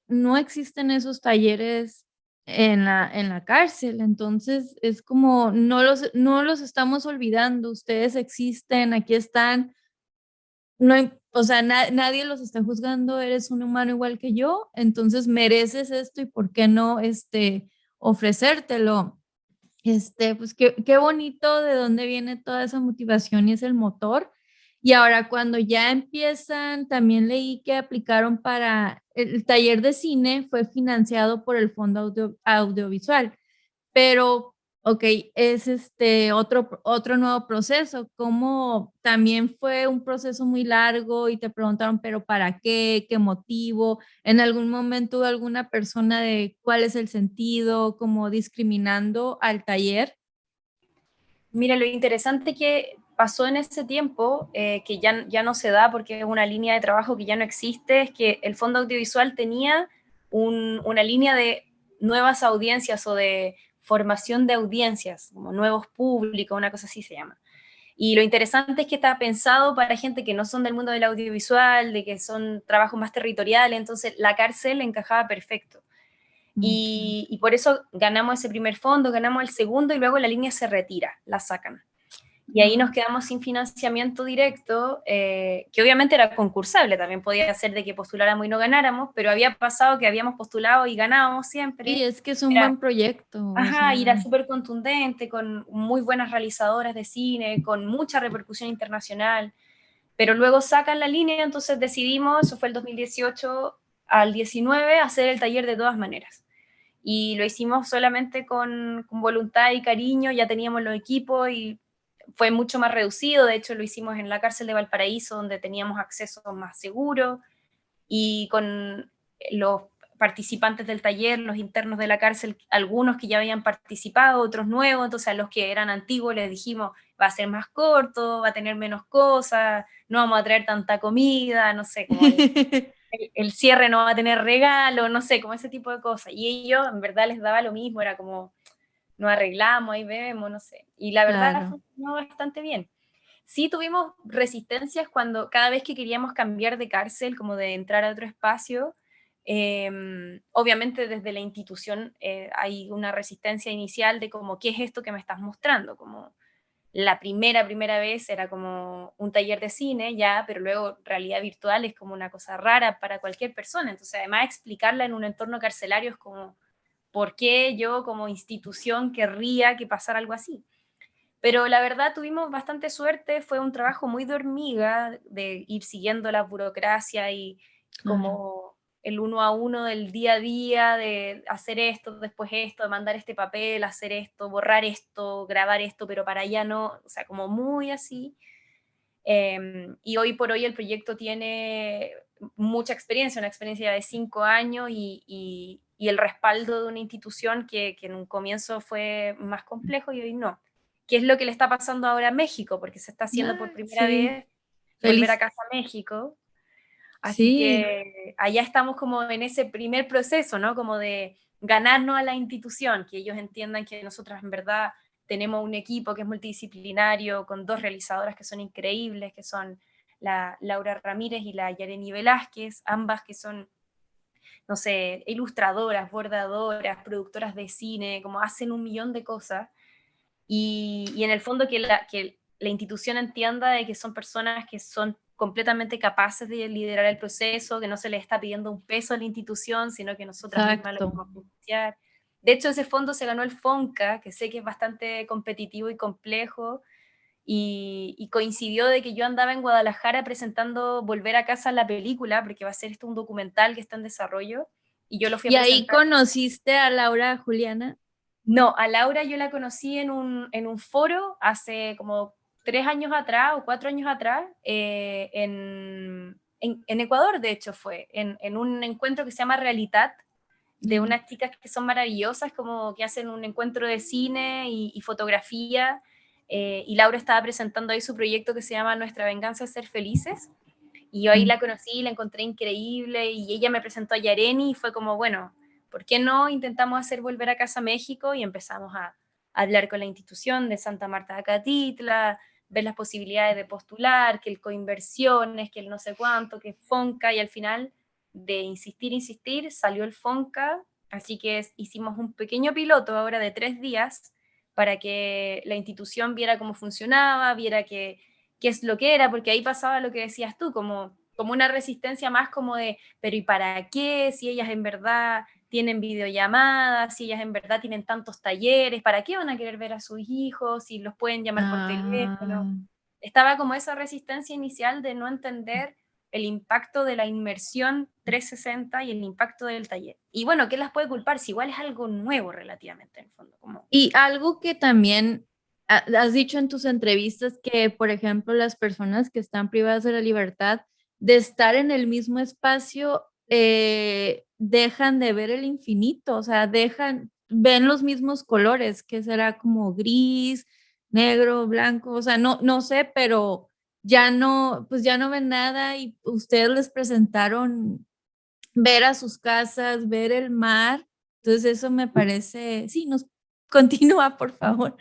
no existen esos talleres en la cárcel, entonces es como no los estamos olvidando, ustedes existen, aquí están, no, o sea, nadie los está juzgando, eres un humano igual que yo, entonces mereces esto y por qué no, ofrecértelo. Pues qué bonito de dónde viene toda esa motivación y es el motor. Y ahora cuando ya empiezan, también leí que aplicaron para el taller de cine, fue financiado por el Fondo Audiovisual, pero ok, es otro nuevo proceso, como también fue un proceso muy largo y te preguntaron, pero ¿para qué? ¿Qué motivo? ¿En algún momento hubo alguna persona de cuál es el sentido, como discriminando al taller? Mira, lo interesante que pasó en ese tiempo, que ya no se da porque es una línea de trabajo que ya no existe, es que el Fondo Audiovisual tenía una línea de nuevas audiencias o de formación de audiencias, como nuevos públicos, una cosa así se llama. Y lo interesante es que está pensado para gente que no son del mundo del audiovisual, de que son trabajos más territoriales, entonces la cárcel encajaba perfecto. Y por eso ganamos ese primer fondo, ganamos el segundo y luego la línea se retira, la sacan. Y ahí nos quedamos sin financiamiento directo, que obviamente era concursable, también podía ser de que postuláramos y no ganáramos, pero había pasado que habíamos postulado y ganábamos Y siempre. es que es un buen proyecto, o Ajá, y era sea, súper contundente, con muy buenas realizadoras de cine, con mucha repercusión internacional, pero luego sacan la línea, entonces decidimos, eso fue el 2018 al 19, hacer el taller de todas maneras. Y lo hicimos solamente con voluntad y cariño, ya teníamos los equipos y fue mucho más reducido, de hecho lo hicimos en la cárcel de Valparaíso, donde teníamos acceso más seguro, y con los participantes del taller, los internos de la cárcel, algunos que ya habían participado, otros nuevos, entonces a los que eran antiguos les dijimos, va a ser más corto, va a tener menos cosas, no vamos a traer tanta comida, no sé, como el cierre no va a tener regalo, no sé, como ese tipo de cosas. Y ellos en verdad les daba lo mismo, era como, nos arreglamos, ahí vemos, no sé. Y la verdad Claro, funcionó bastante bien. Sí tuvimos resistencias cuando cada vez que queríamos cambiar de cárcel, como de entrar a otro espacio, obviamente desde la institución hay una resistencia inicial de como, ¿qué es esto que me estás mostrando? Como la primera vez era como un taller de cine ya, pero luego realidad virtual es como una cosa rara para cualquier persona. Entonces, además, explicarla en un entorno carcelario es como, ¿por qué yo como institución querría que pasara algo así? Pero la verdad tuvimos bastante suerte, fue un trabajo muy de hormiga, de ir siguiendo la burocracia y claro. como el uno a uno del día a día, de hacer esto, después esto, de mandar este papel, hacer esto, borrar esto, grabar esto, pero para allá no, o sea, como muy así. Y hoy por hoy el proyecto tiene mucha experiencia, una experiencia de 5 años y el respaldo de una institución que en un comienzo fue más complejo y hoy no. ¿Qué es lo que le está pasando ahora a México? Porque se está haciendo por Ah, primera sí, vez volver a feliz. casa a México. Así Sí, que allá estamos como en ese primer proceso, ¿no? Como de ganarnos a la institución, que ellos entiendan que nosotras en verdad tenemos un equipo que es multidisciplinario, con dos realizadoras que son increíbles, que son la Laura Ramírez y la Yareni Velázquez, ambas que son, no sé, ilustradoras, bordadoras, productoras de cine, como hacen un millón de cosas. Y en el fondo que la institución entienda de que son personas que son completamente capaces de liderar el proceso, que no se les está pidiendo un peso a la institución, sino que nosotras mismas lo exacto. vamos a financiar. De hecho, ese fondo se ganó el FONCA, que sé que es bastante competitivo y complejo, y coincidió de que yo andaba en Guadalajara presentando Volver a casa la película, porque va a ser esto un documental que está en desarrollo, y yo lo fui a ¿Y ahí presentar. conociste a Laura Juliana? No, a Laura yo la conocí en un foro hace como 3 años atrás o 4 años atrás, en Ecuador, de hecho fue, en un encuentro que se llama Realitat, de Mm, unas chicas que son maravillosas, como que hacen un encuentro de cine y fotografía, y Laura estaba presentando ahí su proyecto que se llama Nuestra venganza es ser felices, y yo ahí mm. la conocí, la encontré increíble y ella me presentó a Yareni y fue como, bueno, ¿por qué no intentamos hacer Volver a Casa México? Y empezamos a hablar con la institución de Santa Marta de Acatitla, ver las posibilidades de postular, que el coinversiones, que el no sé cuánto, que Fonca, y al final de insistir, salió el Fonca, así que hicimos un pequeño piloto ahora de 3 días para que la institución viera cómo funcionaba, viera que qué es lo que era, porque ahí pasaba lo que decías tú, como una resistencia más como de, pero ¿y para qué? Si ellas en verdad tienen videollamadas, si ellas en verdad tienen tantos talleres, ¿para qué van a querer ver a sus hijos? Si los pueden llamar por teléfono. Ah, Estaba como esa resistencia inicial de no entender el impacto de la inmersión 360 y el impacto del taller. Y bueno, ¿qué las puede culpar? Si igual es algo nuevo relativamente en el fondo, como y algo que también has dicho en tus entrevistas que, por ejemplo, las personas que están privadas de la libertad de estar en el mismo espacio dejan de ver el infinito, o sea, ven los mismos colores, que será como gris, negro, blanco, o sea, no sé, pero pues ya no ven nada y ustedes les presentaron ver a sus casas, ver el mar. Entonces eso me parece, sí, nos continúa, por favor.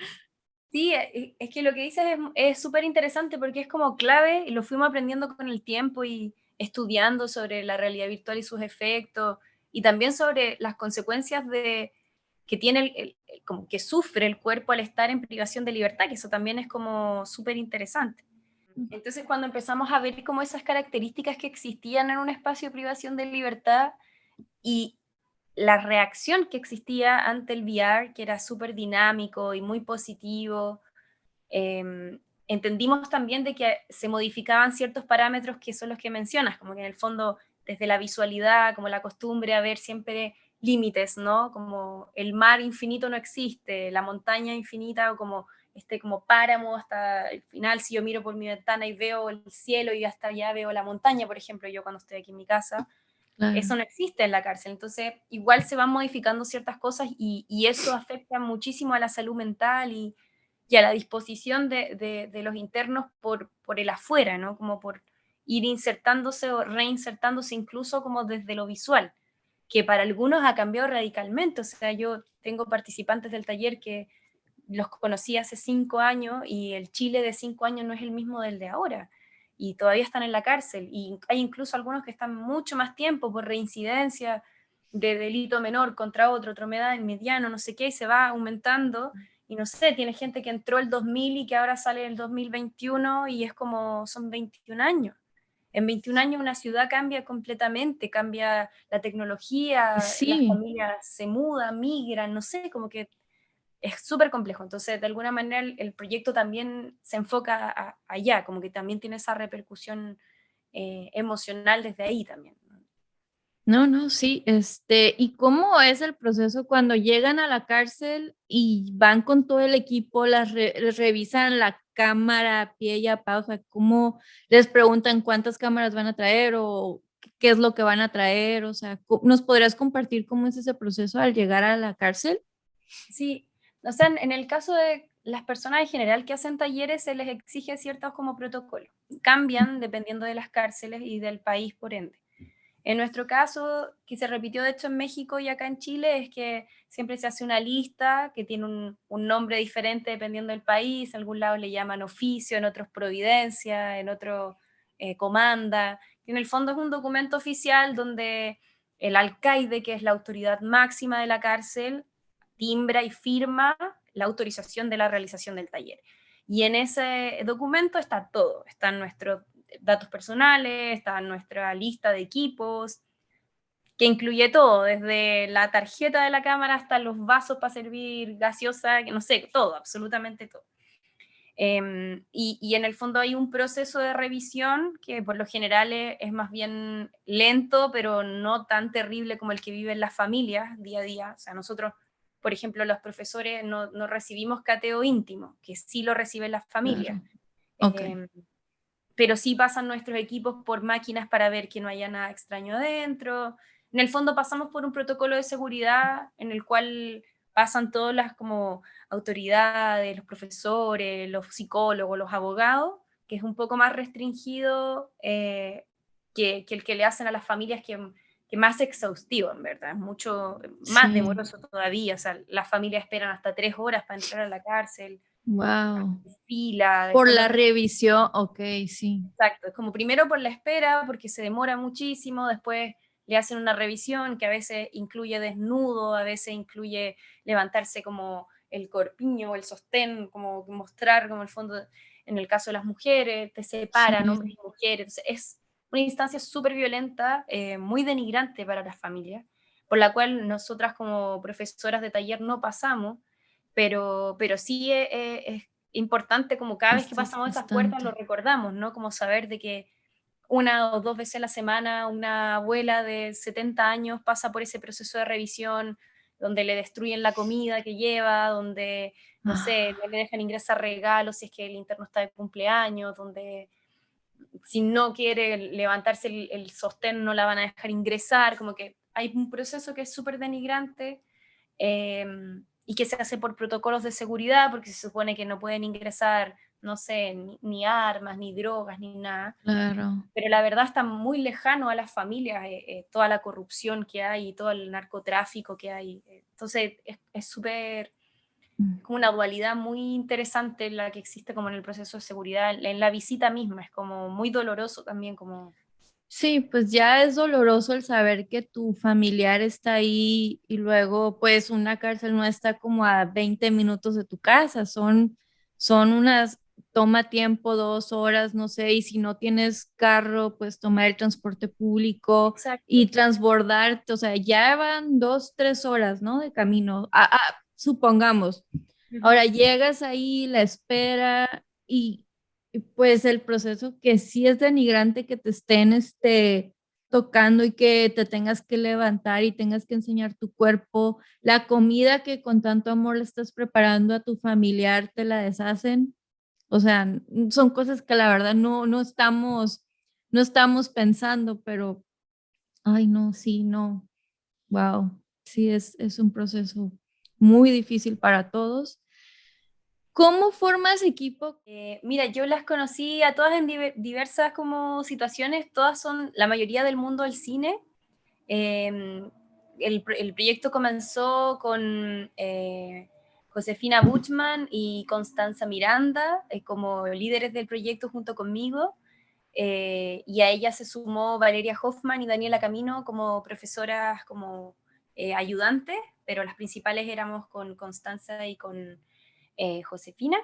sí, es que lo que dices es súper interesante porque es como clave y lo fuimos aprendiendo con el tiempo y estudiando sobre la realidad virtual y sus efectos y también sobre las consecuencias que tiene como que sufre el cuerpo al estar en privación de libertad, que eso también es como súper interesante. Entonces cuando empezamos a ver como esas características que existían en un espacio de privación de libertad y la reacción que existía ante el VR, que era súper dinámico y muy positivo, entendimos también de que se modificaban ciertos parámetros que son los que mencionas, como que en el fondo desde la visualidad, como la costumbre a ver siempre límites, ¿no? Como el mar infinito no existe, la montaña infinita o como este como páramo hasta el final, si yo miro por mi ventana y veo el cielo y hasta allá veo la montaña, por ejemplo, yo cuando estoy aquí en mi casa, Claro. eso no existe en la cárcel. Entonces, igual se van modificando ciertas cosas y eso afecta muchísimo a la salud mental y a la disposición de los internos por el afuera, ¿no? Como por ir insertándose o reinsertándose incluso como desde lo visual, que para algunos ha cambiado radicalmente. O sea, yo tengo participantes del taller que los conocí hace 5 años y el Chile de 5 años no es el mismo del de ahora. Y todavía están en la cárcel. Y hay incluso algunos que están mucho más tiempo por reincidencia de delito menor contra otro mediano, no sé qué, y se va aumentando. Y no sé, tiene gente que entró el 2000 y que ahora sale el 2021 y es como, son 21 años. En 21 años una ciudad cambia completamente, cambia la tecnología, las Sí. familias se mudan, migran, no sé, como que es súper complejo. Entonces, de alguna manera, el proyecto también se enfoca allá, como que también tiene esa repercusión emocional desde ahí también. No, no, sí, ¿y cómo es el proceso cuando llegan a la cárcel y van con todo el equipo, les revisan la cámara a pie y a pa, o sea, cómo les preguntan cuántas cámaras van a traer o qué es lo que van a traer? O sea, ¿nos podrías compartir cómo es ese proceso al llegar a la cárcel? Sí, o sea, en el caso de las personas en general que hacen talleres, se les exige ciertos como protocolos. Cambian dependiendo de las cárceles y del país, por ende. En nuestro caso, que se repitió de hecho en México y acá en Chile, es que siempre se hace una lista que tiene un nombre diferente dependiendo del país. En algún lado le llaman oficio, en otros providencia, en otro comanda. Y en el fondo es un documento oficial donde el alcaide, que es la autoridad máxima de la cárcel, timbra y firma la autorización de la realización del taller. Y en ese documento está todo, están nuestros datos personales, está nuestra lista de equipos, que incluye todo, desde la tarjeta de la cámara hasta los vasos para servir gaseosa, no sé, todo, absolutamente todo. Y en el fondo hay un proceso de revisión que por lo general es más bien lento, pero no tan terrible como el que viven las familias día a día. O sea, nosotros, por ejemplo, los profesores no recibimos cateo íntimo, que sí lo reciben las familias. Claro, ok. Eh, pero sí pasan nuestros equipos por máquinas para ver que no haya nada extraño adentro. En el fondo pasamos por un protocolo de seguridad en el cual pasan todas las como autoridades, los profesores, los psicólogos, los abogados, que es un poco más restringido que el que le hacen a las familias, que más exhaustivo, en verdad, es mucho más Sí, demoroso todavía. O sea, las familias esperan hasta 3 horas para entrar a la cárcel, wow. fila, Por después la los. revisión, ok, sí. Exacto, es como primero por la espera, porque se demora muchísimo, después le hacen una revisión que a veces incluye desnudo, a veces incluye levantarse como el corpiño o el sostén, como mostrar como el fondo, en el caso de las mujeres, te separan Sí, hombres y mujeres. Entonces, es una instancia súper violenta, muy denigrante para las familias, por la cual nosotras como profesoras de taller no pasamos, pero sí es importante, como cada vez que es pasamos esas puertas lo desgastante. recordamos, ¿no? Como saber de que 1 o 2 veces a la semana una abuela de 70 años pasa por ese proceso de revisión, donde le destruyen la comida que lleva, donde, no sé, no Ah, le dejan ingresar regalos si es que el interno está de cumpleaños, donde si no quiere levantarse el sostén no la van a dejar ingresar, como que hay un proceso que es súper denigrante, eh, y que se hace por protocolos de seguridad, porque se supone que no pueden ingresar, no sé, ni armas, ni drogas, ni nada. claro. Pero la verdad está muy lejano a las familias, toda la corrupción que hay y todo el narcotráfico que hay. Entonces es súper, Mm. como una dualidad muy interesante la que existe como en el proceso de seguridad, en la visita misma, es como muy doloroso también, como. Sí, pues ya es doloroso el saber que tu familiar está ahí y luego pues una cárcel no está como a 20 minutos de tu casa, son unas, toma tiempo, 2 horas, no sé, y si no tienes carro, pues tomar el transporte público y Exacto. transbordarte, o sea, ya van 2, 3 horas, ¿no? De camino, supongamos. Ujú. Ahora llegas ahí, la espera y pues el proceso que sí es denigrante que te estén tocando y que te tengas que levantar y tengas que enseñar tu cuerpo, la comida que con tanto amor le estás preparando a tu familiar te la deshacen. O sea, son cosas que la verdad no estamos pensando, pero, ay, no, sí, no, wow, sí es un proceso muy difícil para todos. ¿Cómo formas equipo? Mira, yo las conocí a todas en diversas como situaciones, todas son la mayoría del mundo del cine. Eh, el proyecto comenzó con Josefina Buchmann y Constanza Miranda como líderes del proyecto junto conmigo. Y a ella se sumó Valeria Hoffman y Daniela Camino como profesoras, como ayudantes, pero las principales éramos con Constanza y con Josefina.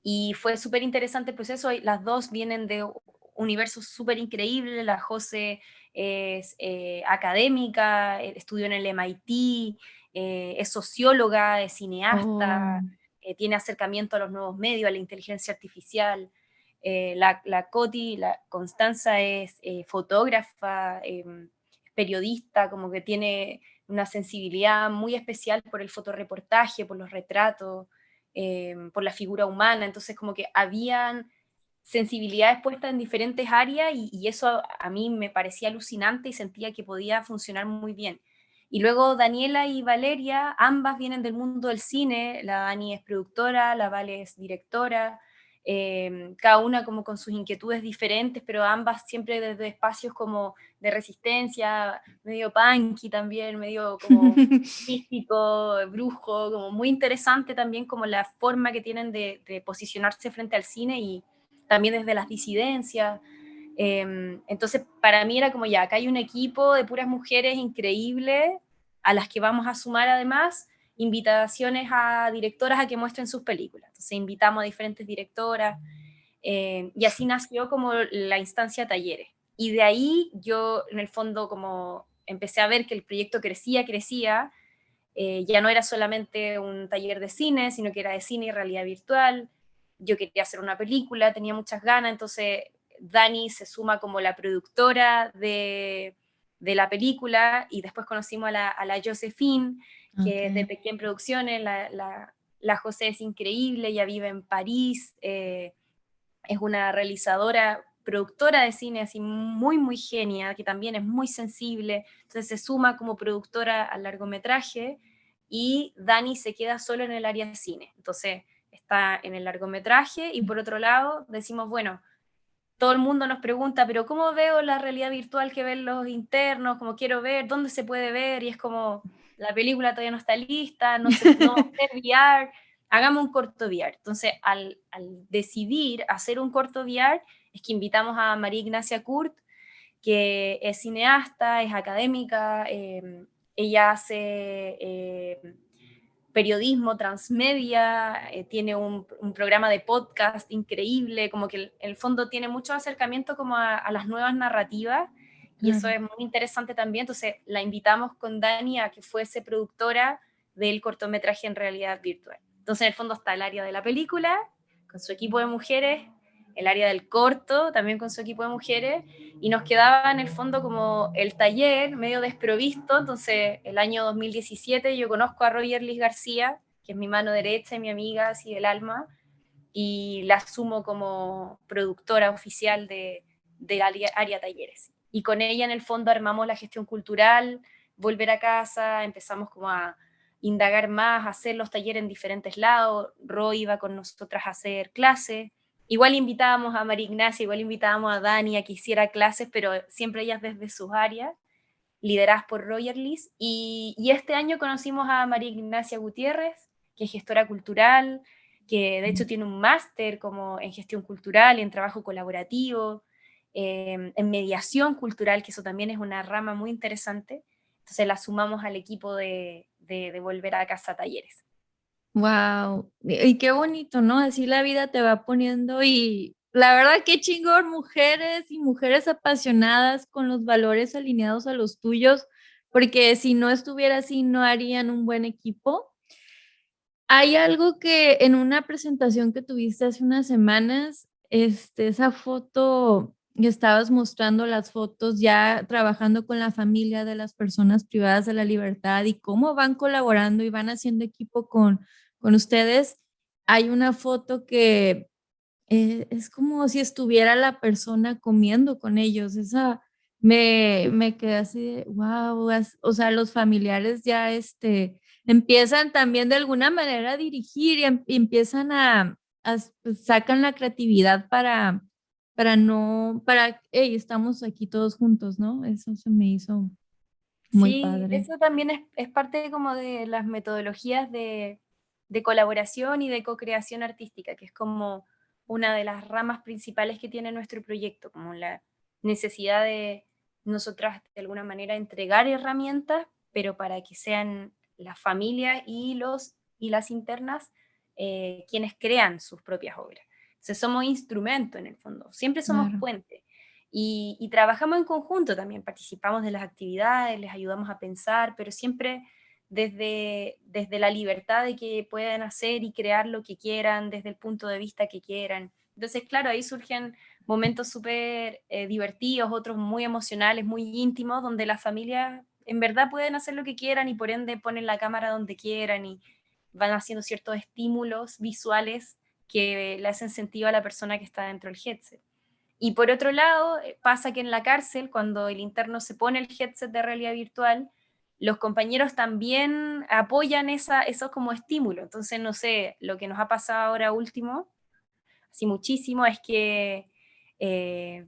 Y fue súper interesante el proceso. Las dos vienen de universos súper increíbles. La José es académica, estudió en el MIT, es socióloga, es cineasta, Oh, tiene acercamiento a los nuevos medios, a la inteligencia artificial. La Coti, la Constanza es fotógrafa, periodista, como que tiene una sensibilidad muy especial por el fotoreportaje, por los retratos, por la figura humana. Entonces como que habían sensibilidades puestas en diferentes áreas y eso a mí me parecía alucinante y sentía que podía funcionar muy bien. Y luego Daniela y Valeria, ambas vienen del mundo del cine. La Dani es productora, la Vale es directora, cada una como con sus inquietudes diferentes, pero ambas siempre desde espacios como de resistencia, medio punky también, medio como místico, brujo, como muy interesante también como la forma que tienen de posicionarse frente al cine y también desde las disidencias. Entonces, para mí era como ya, acá hay un equipo de puras mujeres increíbles a las que vamos a sumar además invitaciones a directoras a que muestren sus películas. Entonces, invitamos a diferentes directoras y así nació como la instancia talleres. Y de ahí yo, en el fondo, como empecé a ver que el proyecto crecía, ya no era solamente un taller de cine, sino que era de cine y realidad virtual. Yo quería hacer una película, tenía muchas ganas, entonces Dani se suma como la productora de la película y después conocimos a la Josephine, que es de ok. Pequeñas Producciones, la José es increíble, ella vive en París, es una realizadora, productora de cine así muy, muy genia, que también es muy sensible, entonces se suma como productora al largometraje y Dani se queda solo en el área de cine, entonces está en el largometraje y por otro lado decimos, bueno, todo el mundo nos pregunta, pero ¿cómo veo la realidad virtual que ven los internos? Como quiero ver, ¿dónde se puede ver? Y es como, la película todavía no está lista, no va a ser VR, hagamos un corto VR. Entonces, al decidir hacer un corto VR, es que invitamos a María Ignacia Kurt, que es cineasta, es académica, ella hace periodismo transmedia, tiene un programa de podcast increíble, como que el fondo tiene mucho acercamiento como a las nuevas narrativas y eso Claro. es muy interesante también. Entonces la invitamos con Dani a que fuese productora del cortometraje en realidad virtual. Entonces en el fondo está el área de la película, con su equipo de mujeres, el área del corto, también con su equipo de mujeres, y nos quedaba en el fondo como el taller medio desprovisto. Entonces el año 2017 yo conozco a Roger Liz García, que es mi mano derecha y mi amiga así del alma, y la asumo como productora oficial de área talleres. Y con ella en el fondo armamos la gestión cultural, volver a casa, empezamos como a indagar más, a hacer los talleres en diferentes lados. Roy iba con nosotras a hacer clases. Igual invitábamos a María Ignacia, igual invitábamos a Dani a que hiciera clases, pero siempre ellas desde sus áreas, lideradas por Roger Liz. Y este año conocimos a María Ignacia Gutiérrez, que es gestora cultural, que de hecho tiene un máster como en gestión cultural y en trabajo colaborativo, en mediación cultural, que eso también es una rama muy interesante. Entonces la sumamos al equipo de Volver a Casa Talleres. Wow, y qué bonito, ¿no? Así la vida te va poniendo y la verdad qué chingón, mujeres y mujeres apasionadas con los valores alineados a los tuyos, porque si no estuviera así no harían un buen equipo. Hay algo que en una presentación que tuviste hace unas semanas, esa foto que estabas mostrando las fotos ya trabajando con la familia de las personas privadas de la libertad y cómo van colaborando y van haciendo equipo con ustedes. Hay una foto que es como si estuviera la persona comiendo con ellos. Esa me quedé así de, wow, o sea, los familiares ya empiezan también de alguna manera a dirigir y empiezan pues, sacan la creatividad hey, estamos aquí todos juntos, ¿no? Eso se me hizo muy Sí, padre. eso también es parte como de las metodologías de colaboración y de co-creación artística, que es como una de las ramas principales que tiene nuestro proyecto, como la necesidad de nosotras de alguna manera entregar herramientas, pero para que sean las familias y las internas quienes crean sus propias obras. Entonces somos instrumento en el fondo, siempre somos Claro. puente. Y trabajamos en conjunto también, participamos de las actividades, les ayudamos a pensar, pero siempre desde la libertad de que puedan hacer y crear lo que quieran, desde el punto de vista que quieran. Entonces, claro, ahí surgen momentos súper divertidos, otros muy emocionales, muy íntimos, donde las familias en verdad pueden hacer lo que quieran y por ende ponen la cámara donde quieran y van haciendo ciertos estímulos visuales que le hacen sentido a la persona que está dentro del headset. Y por otro lado, pasa que en la cárcel, cuando el interno se pone el headset de realidad virtual, los compañeros también apoyan eso como estímulo. Entonces, no sé, lo que nos ha pasado ahora último, así muchísimo, es que, eh,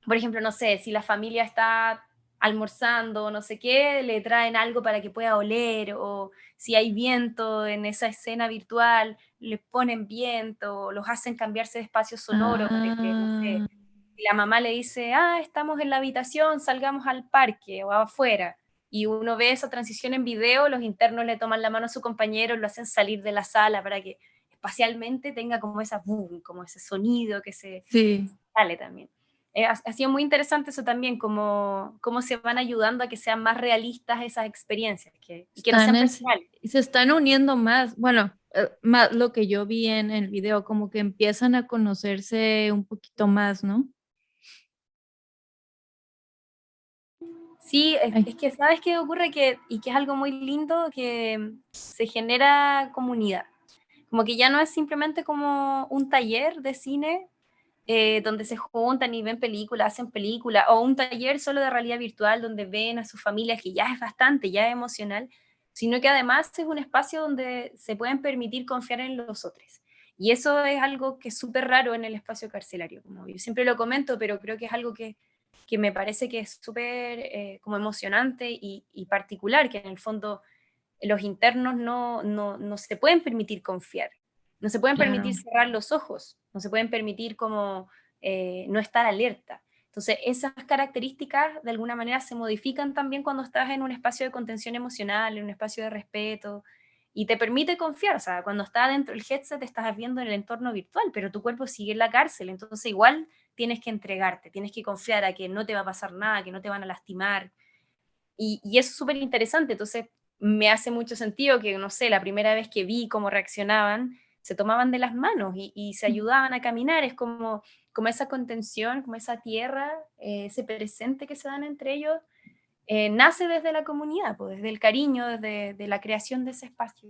por ejemplo, no sé, si la familia está almorzando o no sé qué, le traen algo para que pueda oler, o si hay viento en esa escena virtual, le ponen viento, los hacen cambiarse de espacio sonoro para que, no sé, Ah, y la mamá le dice, estamos en la habitación, salgamos al parque o afuera. Y uno ve esa transición en video, los internos le toman la mano a su compañero, lo hacen salir de la sala para que espacialmente tenga como esa boom, como ese sonido que se sí. sale también. Ha sido muy interesante eso también, cómo se van ayudando a que sean más realistas esas experiencias y que no Están sean en- personales. Se están uniendo más, bueno, más lo que yo vi en el video, como que empiezan a conocerse un poquito más, ¿no? Sí, Ay, es que sabes qué ocurre y que es algo muy lindo, que se genera comunidad. Como que ya no es simplemente como un taller de cine donde se juntan y ven películas, hacen películas, o un taller solo de realidad virtual donde ven a sus familias, que ya es bastante, ya es emocional, sino que además es un espacio donde se pueden permitir confiar en los otros. Y eso es algo que es súper raro en el espacio carcelario, como yo siempre lo comento, pero creo que es algo que me parece que es súper como emocionante y particular, que en el fondo los internos no se pueden permitir confiar, no se pueden permitir claro. cerrar los ojos, no se pueden permitir como no estar alerta. Entonces, esas características de alguna manera se modifican también cuando estás en un espacio de contención emocional, en un espacio de respeto, y te permite confiar. O sea, cuando estás dentro del headset, te estás viendo en el entorno virtual, pero tu cuerpo sigue en la cárcel, entonces igual tienes que entregarte, tienes que confiar a que no te va a pasar nada, que no te van a lastimar, y eso es súper interesante, entonces me hace mucho sentido que, no sé, la primera vez que vi cómo reaccionaban, se tomaban de las manos y se ayudaban a caminar, es como esa contención, como esa tierra, ese presente que se dan entre ellos, nace desde la comunidad, pues, desde el cariño, desde de la creación de ese espacio.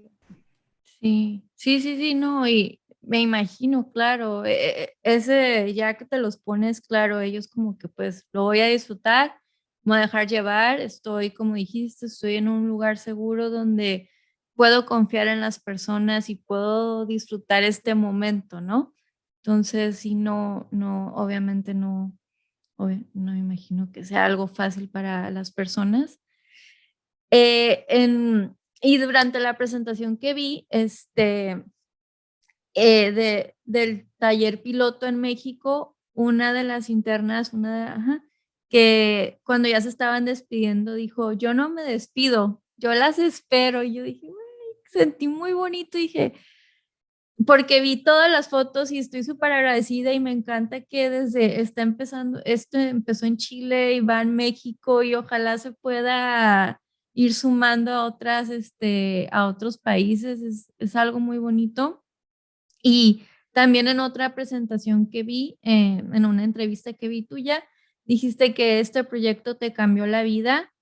Sí, sí, sí, sí, no, y me imagino, claro, ese, ya que te los pones, claro, ellos como que pues lo voy a disfrutar, me voy a dejar llevar, estoy, como dijiste, estoy en un lugar seguro donde puedo confiar en las personas y puedo disfrutar este momento, ¿no? Entonces, sí, no, obviamente no me imagino que sea algo fácil para las personas. Eh, en, y durante la presentación que vi, del taller piloto en México, una de las internas, ajá, que cuando ya se estaban despidiendo, dijo, yo no me despido, yo las espero. Y yo dije, "Ay", sentí muy bonito, dije, porque vi todas las fotos y estoy súper agradecida y me encanta que desde está empezando, esto empezó en Chile y va en México y ojalá se pueda ir sumando a a otros países, es algo muy bonito. Y también en otra presentación que vi, en una entrevista que vi tuya, dijiste que este proyecto te cambió la vida.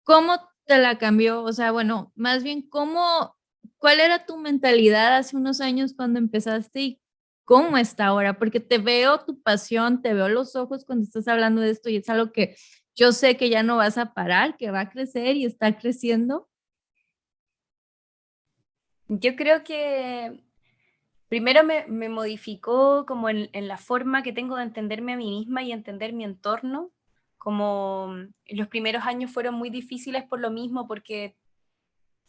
¿Cómo te la cambió? O sea, bueno, más bien, cuál era tu mentalidad hace unos años cuando empezaste y cómo está ahora? Porque te veo tu pasión, te veo los ojos cuando estás hablando de esto y es algo que yo sé que ya no vas a parar, que va a crecer y está creciendo. Yo creo que primero me modificó como en la forma que tengo de entenderme a mí misma y entender mi entorno, como los primeros años fueron muy difíciles por lo mismo, porque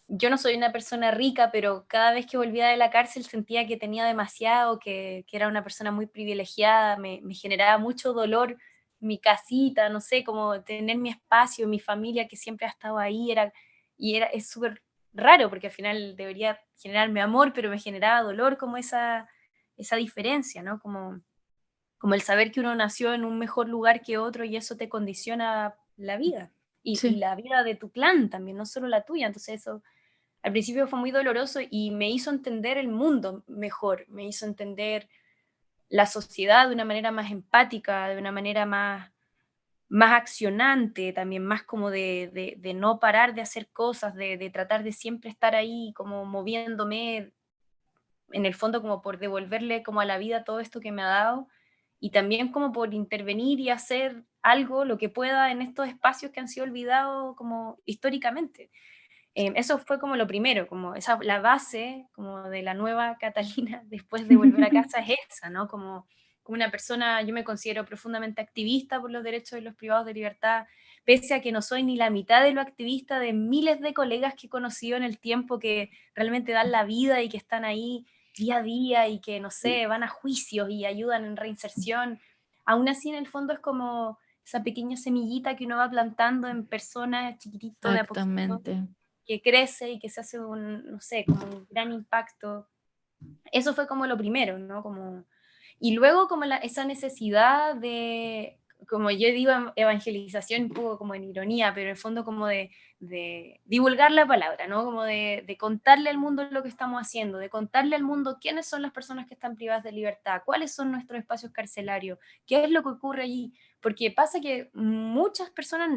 yo no soy una persona rica, pero cada vez que volvía de la cárcel sentía que tenía demasiado, que era una persona muy privilegiada, me generaba mucho dolor mi casita, no sé, como tener mi espacio, mi familia que siempre ha estado ahí, es súper raro porque al final debería generarme amor, pero me generaba dolor como esa diferencia, ¿no? Como el saber que uno nació en un mejor lugar que otro y eso te condiciona la vida y Sí. la vida de tu clan también, no solo la tuya. Entonces eso al principio fue muy doloroso y me hizo entender el mundo mejor, me hizo entender la sociedad de una manera más empática, de una manera más accionante, también más como de no parar de hacer cosas, de tratar de siempre estar ahí como moviéndome, en el fondo como por devolverle como a la vida todo esto que me ha dado y también como por intervenir y hacer algo, lo que pueda en estos espacios que han sido olvidados como históricamente. Eso fue como lo primero, como la base como de la nueva Catalina después de volver a casa es esa, ¿no? Como una persona, yo me considero profundamente activista por los derechos de los privados de libertad, pese a que no soy ni la mitad de lo activista de miles de colegas que he conocido en el tiempo que realmente dan la vida y que están ahí día a día y que, no sé, van a juicios y ayudan en reinserción. Aún así, en el fondo es como esa pequeña semillita que uno va plantando en personas chiquitito de a poquito Exactamente. que crece y que se hace no sé, como un gran impacto. Eso fue como lo primero, ¿no? Y luego como esa necesidad de, como yo digo, evangelización un poco como en ironía, pero en el fondo como de divulgar la palabra, ¿no? Como de contarle al mundo lo que estamos haciendo, de contarle al mundo quiénes son las personas que están privadas de libertad, cuáles son nuestros espacios carcelarios, qué es lo que ocurre allí, porque pasa que muchas personas,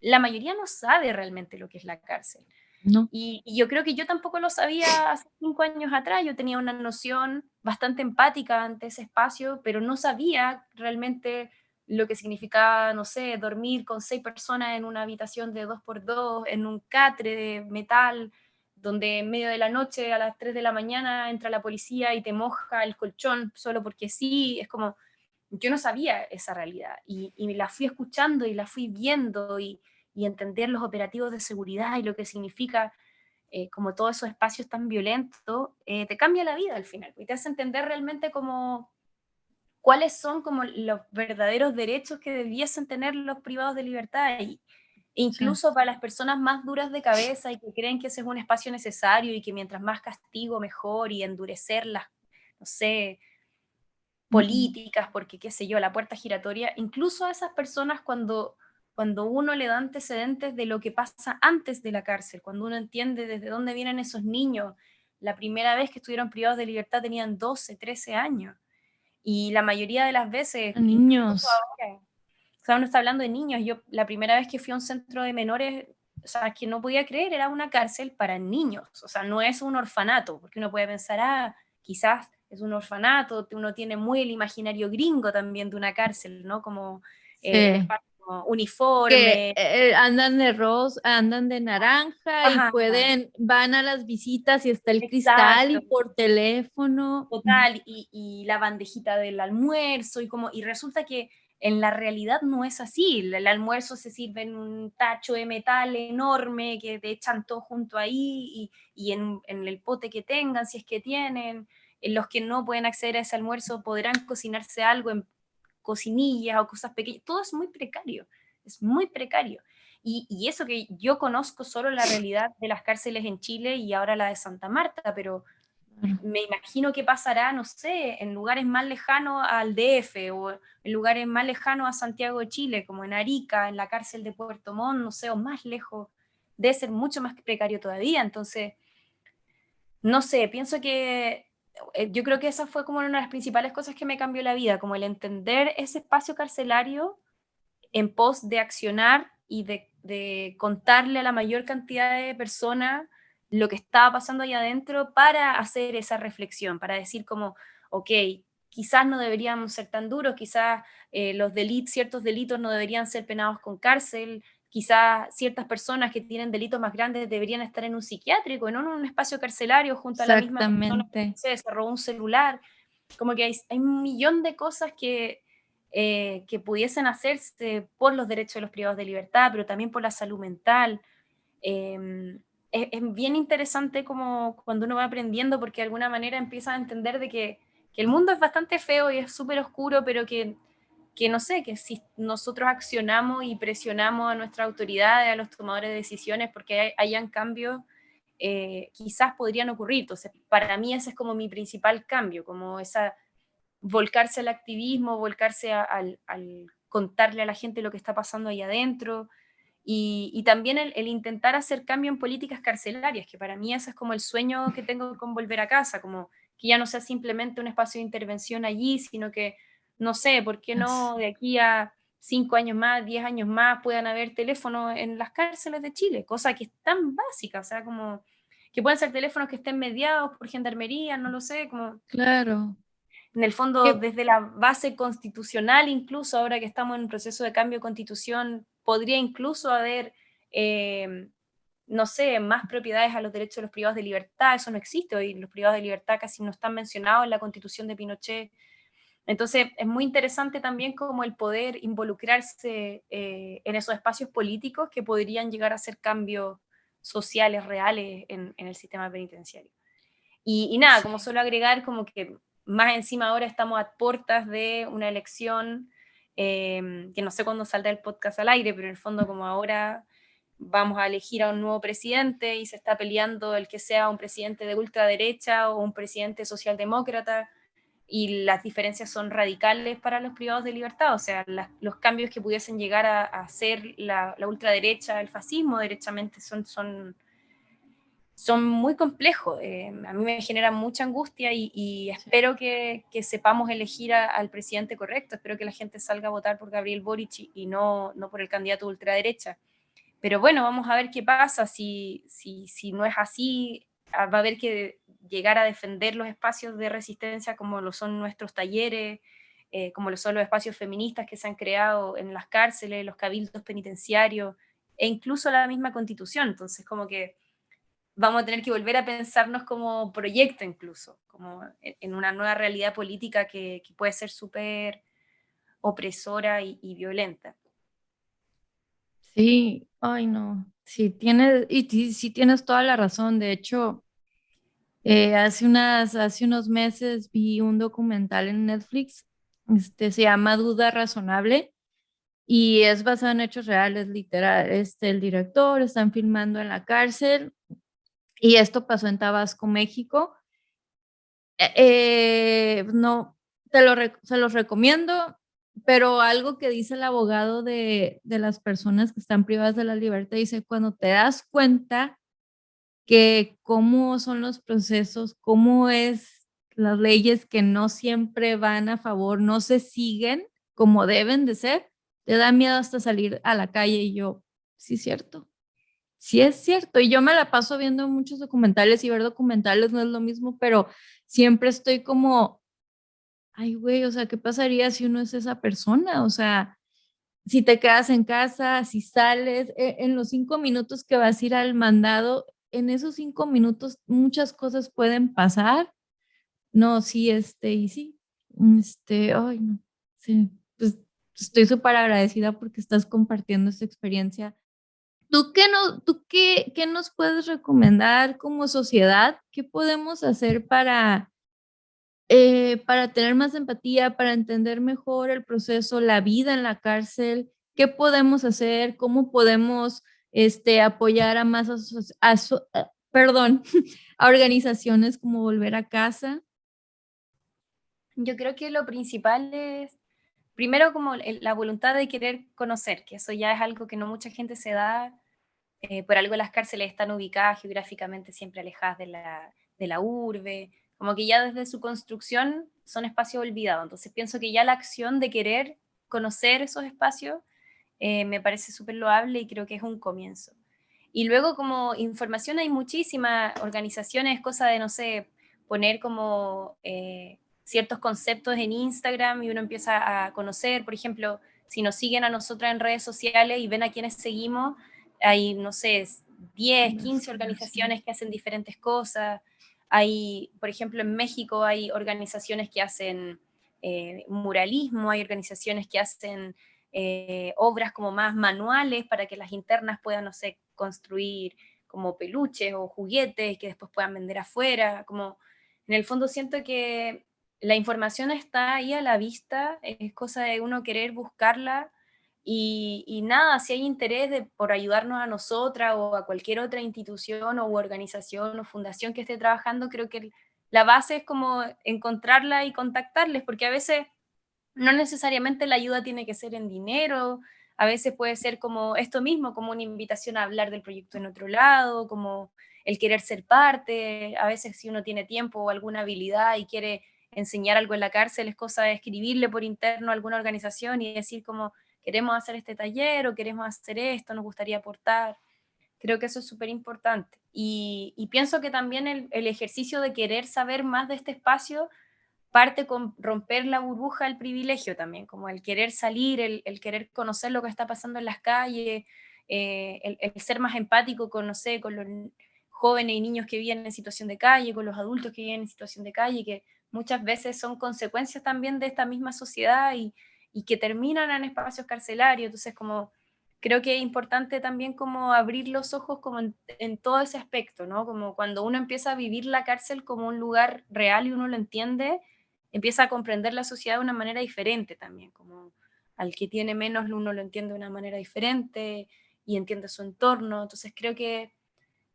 la mayoría no sabe realmente lo que es la cárcel. No. Y yo creo que yo tampoco lo sabía hace 5 años atrás, yo tenía una noción bastante empática ante ese espacio, pero no sabía realmente lo que significaba, no sé, dormir con 6 personas en una habitación de 2 por 2 en un catre de metal, donde en medio de la noche, a las 3 de la mañana, entra la policía y te moja el colchón solo porque sí, es como, yo no sabía esa realidad y la fui escuchando y la fui viendo y entender los operativos de seguridad y lo que significa como todos esos espacios tan violentos, te cambia la vida al final y te hace entender realmente como cuáles son como los verdaderos derechos que debiesen tener los privados de libertad e Sí. incluso para las personas más duras de cabeza y que creen que ese es un espacio necesario y que mientras más castigo mejor y endurecer las, no sé, Ujú. políticas, porque qué sé yo, la puerta giratoria, incluso a esas personas cuando uno le da antecedentes de lo que pasa antes de la cárcel, cuando uno entiende desde dónde vienen esos niños, la primera vez que estuvieron privados de libertad tenían 12 13 años, y la mayoría de las veces, incluso Niños. ahora, o sea, uno está hablando de niños, yo la primera vez que fui a un centro de menores, o sea, que no podía creer, era una cárcel para niños, o sea, no es un orfanato, porque uno puede pensar, quizás es un orfanato, uno tiene muy el imaginario gringo también de una cárcel, ¿no? Como el Sí. espacio Que uniforme, andan de rosa, andan de naranja y ajá, van a las visitas y está el cristal y exacto, por teléfono. total, y la bandejita del almuerzo, y resulta que en la realidad no es así. El almuerzo se sirve en un tacho de metal enorme que te echan todo junto ahí y en el pote que tengan, si es que tienen. En los que no pueden acceder a ese almuerzo podrán cocinarse algo en cocinillas o cosas pequeñas. Todo es muy precario. Y eso que yo conozco solo la realidad de las cárceles en Chile y ahora la de Santa Marta, pero Claro. me imagino que pasará, no sé, en lugares más lejanos al DF o en lugares más lejanos a Santiago de Chile, como en Arica, en la cárcel de Puerto Montt, no sé, o más lejos, debe ser mucho más precario todavía. Entonces, no sé, pienso que yo creo que esa fue como una de las principales cosas que me cambió la vida, como el entender ese espacio carcelario en pos de accionar y de contarle a la mayor cantidad de personas lo que estaba pasando ahí adentro para hacer esa reflexión, para decir como, ok, quizás no deberíamos ser tan duros, quizás ciertos delitos no deberían ser penados con cárcel, quizás ciertas personas que tienen delitos más grandes deberían estar en un psiquiátrico, no en un espacio carcelario junto a la misma persona que, Exactamente. no sé, se robó un celular. Como que hay un millón de cosas que pudiesen hacerse por los derechos de los privados de libertad, pero también por la salud mental. Eh, es bien interesante como cuando uno va aprendiendo, porque de alguna manera empieza a entender de que el mundo es bastante feo y es súper oscuro, pero que no sé, que si nosotros accionamos y presionamos a nuestras autoridades, a los tomadores de decisiones, porque hayan cambios, quizás podrían ocurrir. Entonces, para mí ese es como mi principal cambio, como esa volcarse al activismo, volcarse al contarle a la gente lo que está pasando ahí adentro, y también el intentar hacer cambio en políticas carcelarias, que para mí ese es como el sueño que tengo con volver a casa, como que ya no sea simplemente un espacio de intervención allí, sino que, no sé, ¿por qué no de aquí a 5 años más, 10 años más, puedan haber teléfonos en las cárceles de Chile? Cosa que es tan básica, o sea, como que pueden ser teléfonos que estén mediados por gendarmería, no lo sé, como Claro. en el fondo, Que desde la base constitucional, incluso ahora que estamos en un proceso de cambio de constitución, podría incluso haber, no sé, más propiedades a los derechos de los privados de libertad. Eso no existe hoy, los privados de libertad casi no están mencionados en la constitución de Pinochet. Entonces, es muy interesante también como el poder involucrarse en esos espacios políticos que podrían llegar a ser cambios sociales reales en el sistema penitenciario. Y nada, como sí. solo agregar, como que más encima ahora estamos a puertas de una elección, que no sé cuándo saldrá el podcast al aire, pero en el fondo como ahora vamos a elegir a un nuevo presidente y se está peleando el que sea un presidente de ultraderecha o un presidente socialdemócrata, y las diferencias son radicales para los privados de libertad. O sea, los cambios que pudiesen llegar a hacer la ultraderecha, el fascismo, derechamente son muy complejos. A mí me generan mucha angustia y Sí. espero que sepamos elegir al presidente correcto. Espero que la gente salga a votar por Gabriel Boric y no por el candidato de ultraderecha. Pero bueno, vamos a ver qué pasa. Si no es así, va a haber que llegar a defender los espacios de resistencia como lo son nuestros talleres, como lo son los espacios feministas que se han creado en las cárceles, los cabildos penitenciarios e incluso la misma constitución. Entonces, como que vamos a tener que volver a pensarnos como proyecto incluso, como en una nueva realidad política que puede ser súper opresora y violenta. Sí, ay no, sí tienes, y sí tienes toda la razón. De hecho, hace unos meses vi un documental en Netflix, se llama Duda Razonable y es basado en hechos reales, literal. El director están filmando en la cárcel y esto pasó en Tabasco, México. No, se los recomiendo, pero algo que dice el abogado de las personas que están privadas de la libertad, dice, cuando te das cuenta que cómo son los procesos, cómo es las leyes que no siempre van a favor, no se siguen como deben de ser, te da miedo hasta salir a la calle y yo, sí, es cierto. Sí, es cierto. Y yo me la paso viendo muchos documentales y ver documentales no es lo mismo, pero siempre estoy como, ay, güey, o sea, ¿qué pasaría si uno es esa persona? O sea, si te quedas en casa, si sales, en los 5 minutos que vas a ir al mandado, en esos 5 minutos muchas cosas pueden pasar. No, sí, y sí, ay, no, sí, pues estoy súper agradecida porque estás compartiendo esta experiencia. ¿Tú qué, no, qué nos puedes recomendar como sociedad? ¿Qué podemos hacer para tener más empatía, para entender mejor el proceso, la vida en la cárcel? ¿Qué podemos hacer? ¿Cómo podemos apoyar a más, perdón, a organizaciones como Volver a Casa? Yo creo que lo principal es, primero, como la voluntad de querer conocer, que eso ya es algo que no mucha gente se da. Por algo las cárceles están ubicadas geográficamente siempre alejadas de la urbe, como que ya desde su construcción son espacios olvidados. Entonces pienso que ya la acción de querer conocer esos espacios me parece súper loable y creo que es un comienzo. Y luego como información hay muchísimas organizaciones, cosa de, no sé, poner como ciertos conceptos en Instagram y uno empieza a conocer, por ejemplo, si nos siguen a nosotras en redes sociales y ven a quienes seguimos, hay, no sé, 10, 15 organizaciones que hacen diferentes cosas. Hay, por ejemplo, en México hay organizaciones que hacen muralismo, hay organizaciones que hacen obras como más manuales para que las internas puedan, no sé, construir como peluches o juguetes que después puedan vender afuera. Como, en el fondo siento que la información está ahí a la vista, es cosa de uno querer buscarla y nada, si hay interés por ayudarnos a nosotras o a cualquier otra institución o organización o fundación que esté trabajando, creo que la base es como encontrarla y contactarles, porque a veces no necesariamente la ayuda tiene que ser en dinero, a veces puede ser como esto mismo, como una invitación a hablar del proyecto en otro lado, como el querer ser parte, a veces si uno tiene tiempo o alguna habilidad y quiere enseñar algo en la cárcel, es cosa de escribirle por interno a alguna organización y decir como queremos hacer este taller o queremos hacer esto, nos gustaría aportar. Creo que eso es súper importante. Y pienso que también el ejercicio de querer saber más de este espacio parte con romper la burbuja del privilegio también, como el querer salir, el querer conocer lo que está pasando en las calles, el ser más empático con, no sé, con los jóvenes y niños que viven en situación de calle, con los adultos que viven en situación de calle, que muchas veces son consecuencias también de esta misma sociedad y que terminan en espacios carcelarios. Entonces, como creo que es importante también como abrir los ojos como en todo ese aspecto, ¿no? Como cuando uno empieza a vivir la cárcel como un lugar real y uno lo entiende, empieza a comprender la sociedad de una manera diferente también, como al que tiene menos uno lo entiende de una manera diferente y entiende su entorno. Entonces creo que,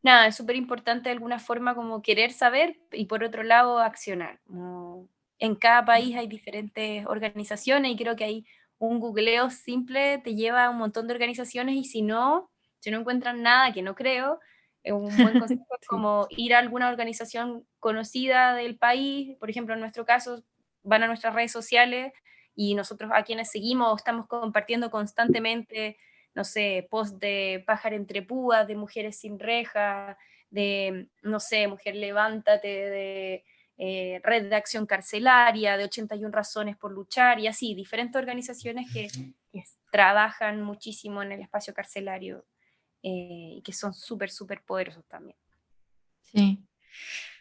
nada, es súper importante de alguna forma como querer saber y por otro lado accionar. Como en cada país hay diferentes organizaciones y creo que hay un googleo simple te lleva a un montón de organizaciones y si no encuentran nada, que no creo, un buen consejo es Sí. como ir a alguna organización conocida del país, por ejemplo, en nuestro caso, van a nuestras redes sociales y nosotros a quienes seguimos estamos compartiendo constantemente, no sé, post de Pájaro entre púas, de Mujeres sin rejas, de, no sé, Mujer Levántate, de Red de Acción Carcelaria, de 81 Razones por Luchar, y así, diferentes organizaciones que trabajan muchísimo en el espacio carcelario y que son súper, súper poderosos también. Sí.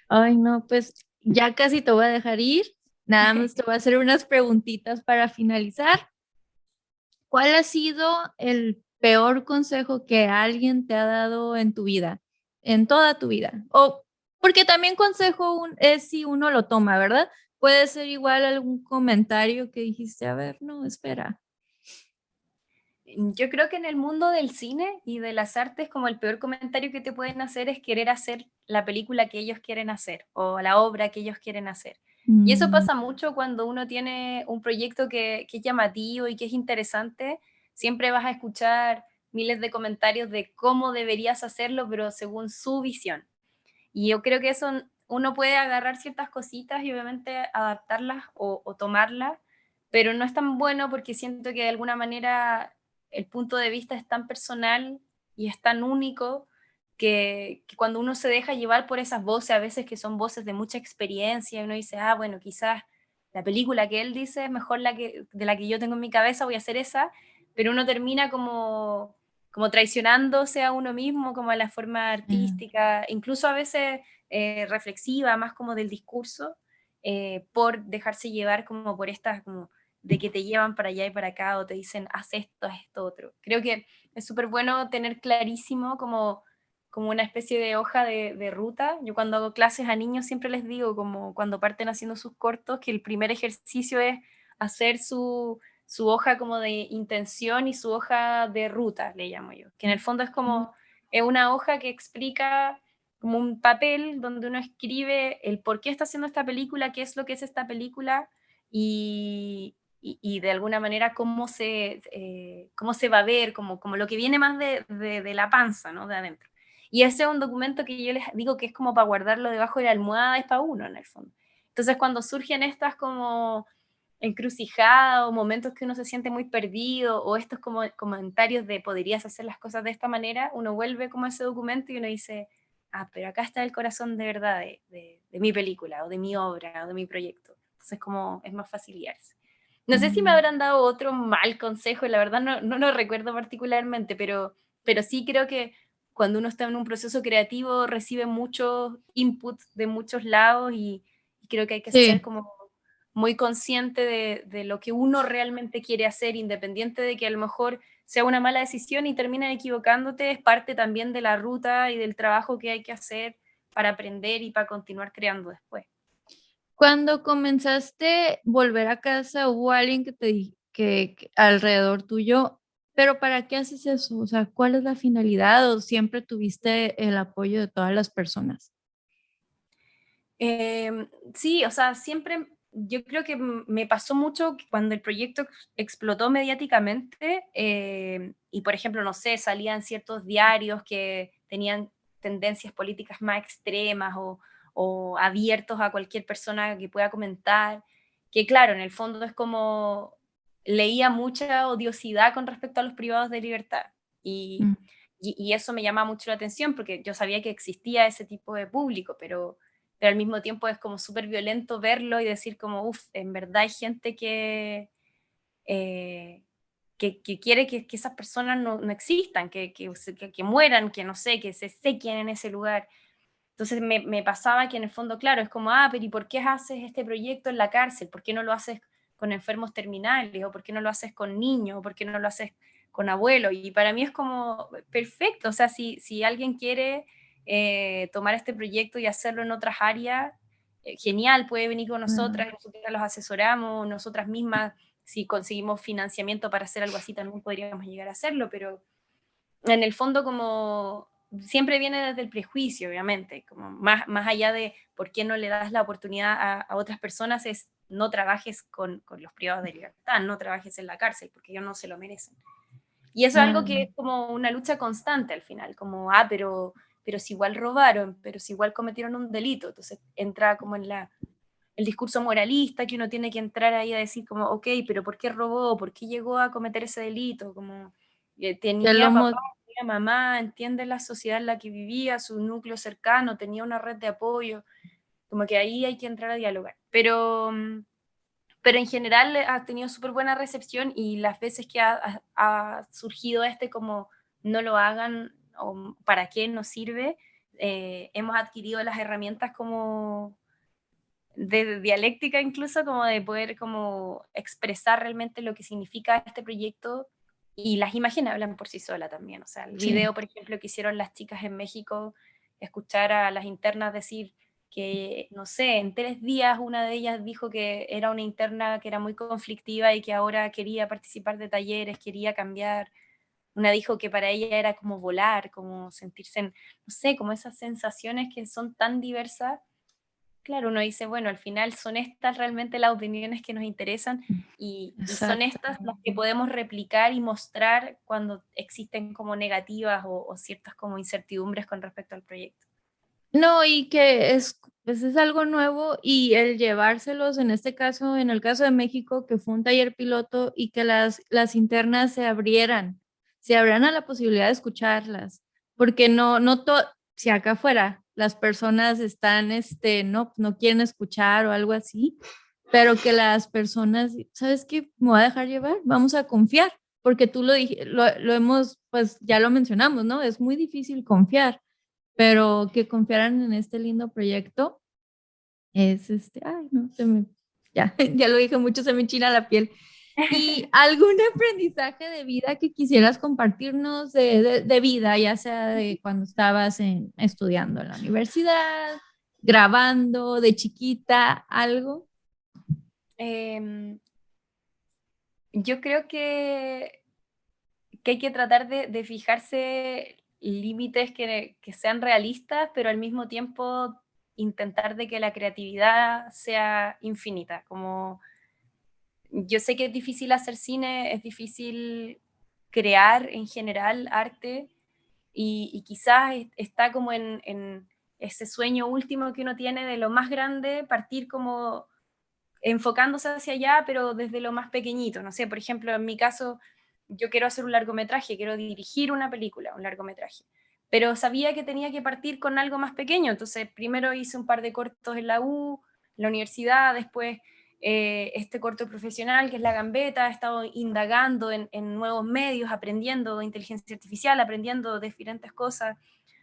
Ay, no, pues ya casi te voy a dejar ir. Nada más te voy a hacer unas preguntitas para finalizar. ¿Cuál ha sido el peor consejo que alguien te ha dado en tu vida, en toda tu vida? O porque también consejo es si uno lo toma, ¿verdad? Puede ser igual algún comentario que dijiste, a ver, no, espera. Yo creo que en el mundo del cine y de las artes, como el peor comentario que te pueden hacer es querer hacer la película que ellos quieren hacer o la obra que ellos quieren hacer. Y eso Mm, pasa mucho cuando uno tiene un proyecto que es llamativo y que es interesante. Siempre vas a escuchar miles de comentarios de cómo deberías hacerlo, pero según su visión. Y yo creo que eso uno puede agarrar ciertas cositas y obviamente adaptarlas o tomarlas, pero no es tan bueno porque siento que de alguna manera el punto de vista es tan personal y es tan único que cuando uno se deja llevar por esas voces, a veces que son voces de mucha experiencia, y uno dice, ah, bueno, quizás la película que él dice es mejor de la que yo tengo en mi cabeza, voy a hacer esa, pero uno termina como traicionándose a uno mismo, como a la forma sí. artística, incluso a veces reflexiva, más como del discurso, por dejarse llevar como por estas, como de que te llevan para allá y para acá, o te dicen, haz esto otro. Creo que es súper bueno tener clarísimo como una especie de hoja de ruta. Yo cuando hago clases a niños siempre les digo, como cuando parten haciendo sus cortos, que el primer ejercicio es hacer su hoja como de intención y su hoja de ruta, le llamo yo, que en el fondo es como es una hoja que explica como un papel donde uno escribe el por qué está haciendo esta película, qué es lo que es esta película y de alguna manera cómo se va a ver, como lo que viene más de la panza, ¿no? De adentro. Y ese es un documento que yo les digo que es como para guardarlo debajo de la almohada, es para uno en el fondo. Entonces cuando surgen estas como encrucijada o momentos que uno se siente muy perdido o estos como comentarios de podrías hacer las cosas de esta manera, uno vuelve como a ese documento y uno dice, ah, pero acá está el corazón de verdad de mi película o de mi obra o de mi proyecto. Entonces como es más fácil guiarse. No sé si me Mm. habrán dado otro mal consejo, la verdad no lo recuerdo particularmente, pero sí creo que cuando uno está en un proceso creativo recibe muchos inputs de muchos lados y creo que hay que ser Sí. como muy consciente de lo que uno realmente quiere hacer, independiente de que a lo mejor sea una mala decisión y termines equivocándote, es parte también de la ruta y del trabajo que hay que hacer para aprender y para continuar creando después. Cuando comenzaste volver a casa, ¿hubo alguien que te que alrededor tuyo, pero para qué haces eso? O sea, ¿cuál es la finalidad o siempre tuviste el apoyo de todas las personas? Sí, o sea, siempre yo creo que me pasó mucho que cuando el proyecto explotó mediáticamente, y por ejemplo, no sé, salían ciertos diarios que tenían tendencias políticas más extremas o abiertos a cualquier persona que pueda comentar, que claro, en el fondo es como leía mucha odiosidad con respecto a los privados de libertad. Y, Mm. y eso me llama mucho la atención porque yo sabía que existía ese tipo de público, pero al mismo tiempo es como súper violento verlo y decir como, uff, en verdad hay gente eh, que quiere que esas personas no existan, que mueran, que no sé, que se sequen en ese lugar. Entonces me pasaba que en el fondo, claro, es como, pero ¿y por qué haces este proyecto en la cárcel? ¿Por qué no lo haces con enfermos terminales? ¿O por qué no lo haces con niños? ¿O por qué no lo haces con abuelos? Y para mí es como perfecto, o sea, si alguien quiere tomar este proyecto y hacerlo en otras áreas, genial, puede venir con Ah, nosotras, nosotras los asesoramos, nosotras mismas, si conseguimos financiamiento para hacer algo así, también podríamos llegar a hacerlo, pero en el fondo como siempre viene desde el prejuicio, obviamente, como más allá de por qué no le das la oportunidad a otras personas, es no trabajes con los privados de libertad, no trabajes en la cárcel, porque ellos no se lo merecen. Y eso es algo que claro. es como una lucha constante al final, como, pero si igual robaron, pero si igual cometieron un delito, entonces entra como en el discurso moralista que uno tiene que entrar ahí a decir como, ok, pero ¿por qué robó? ¿Por qué llegó a cometer ese delito? Como Que lo tenía mo papá, tenía mamá, entiende la sociedad en la que vivía, su núcleo cercano, tenía una red de apoyo, como que ahí hay que entrar a dialogar. Pero en general ha tenido súper buena recepción y las veces que ha surgido este como no lo hagan o para qué nos sirve, hemos adquirido las herramientas como de dialéctica incluso, como de poder como expresar realmente lo que significa este proyecto y las imágenes hablan por sí solas también. O sea, el sí. video, por ejemplo, que hicieron las chicas en México, escuchar a las internas decir que, no sé, en 3 días una de ellas dijo que era una interna que era muy conflictiva y que ahora quería participar de talleres, quería cambiar. Una dijo que para ella era como volar, como sentirse, no sé, como esas sensaciones que son tan diversas. Claro, uno dice, bueno, al final son estas realmente las opiniones que nos interesan y son Exacto. estas las que podemos replicar y mostrar cuando existen como negativas o ciertas como incertidumbres con respecto al proyecto. No, y que es, pues es algo nuevo y el llevárselos, en este caso, en el caso de México, que fue un taller piloto y que las internas se abrieran a la posibilidad de escucharlas, porque no todo, si acá afuera las personas están, no quieren escuchar o algo así, pero que las personas, ¿sabes qué? Me voy a dejar llevar, vamos a confiar, porque tú lo hemos, pues ya lo mencionamos, ¿no? Es muy difícil confiar, pero que confiaran en este lindo proyecto es ay, no, ya, ya lo dije mucho, se me enchina la piel. ¿Y algún aprendizaje de vida que quisieras compartirnos de vida, ya sea de cuando estabas estudiando en la universidad, grabando, de chiquita, algo? Em, yo creo que hay que tratar de fijarse límites que sean realistas, pero al mismo tiempo intentar de que la creatividad sea infinita, como yo sé que es difícil hacer cine, es difícil crear en general arte y quizás está como en ese sueño último que uno tiene de lo más grande, partir como enfocándose hacia allá, pero desde lo más pequeñito. No sé, por ejemplo, en mi caso, yo quiero hacer un largometraje, quiero dirigir una película, un largometraje, pero sabía que tenía que partir con algo más pequeño, entonces primero hice un par de cortos en la U, en la universidad, después este corto profesional que es La Gambeta, he estado indagando en nuevos medios, aprendiendo de inteligencia artificial, aprendiendo de diferentes cosas.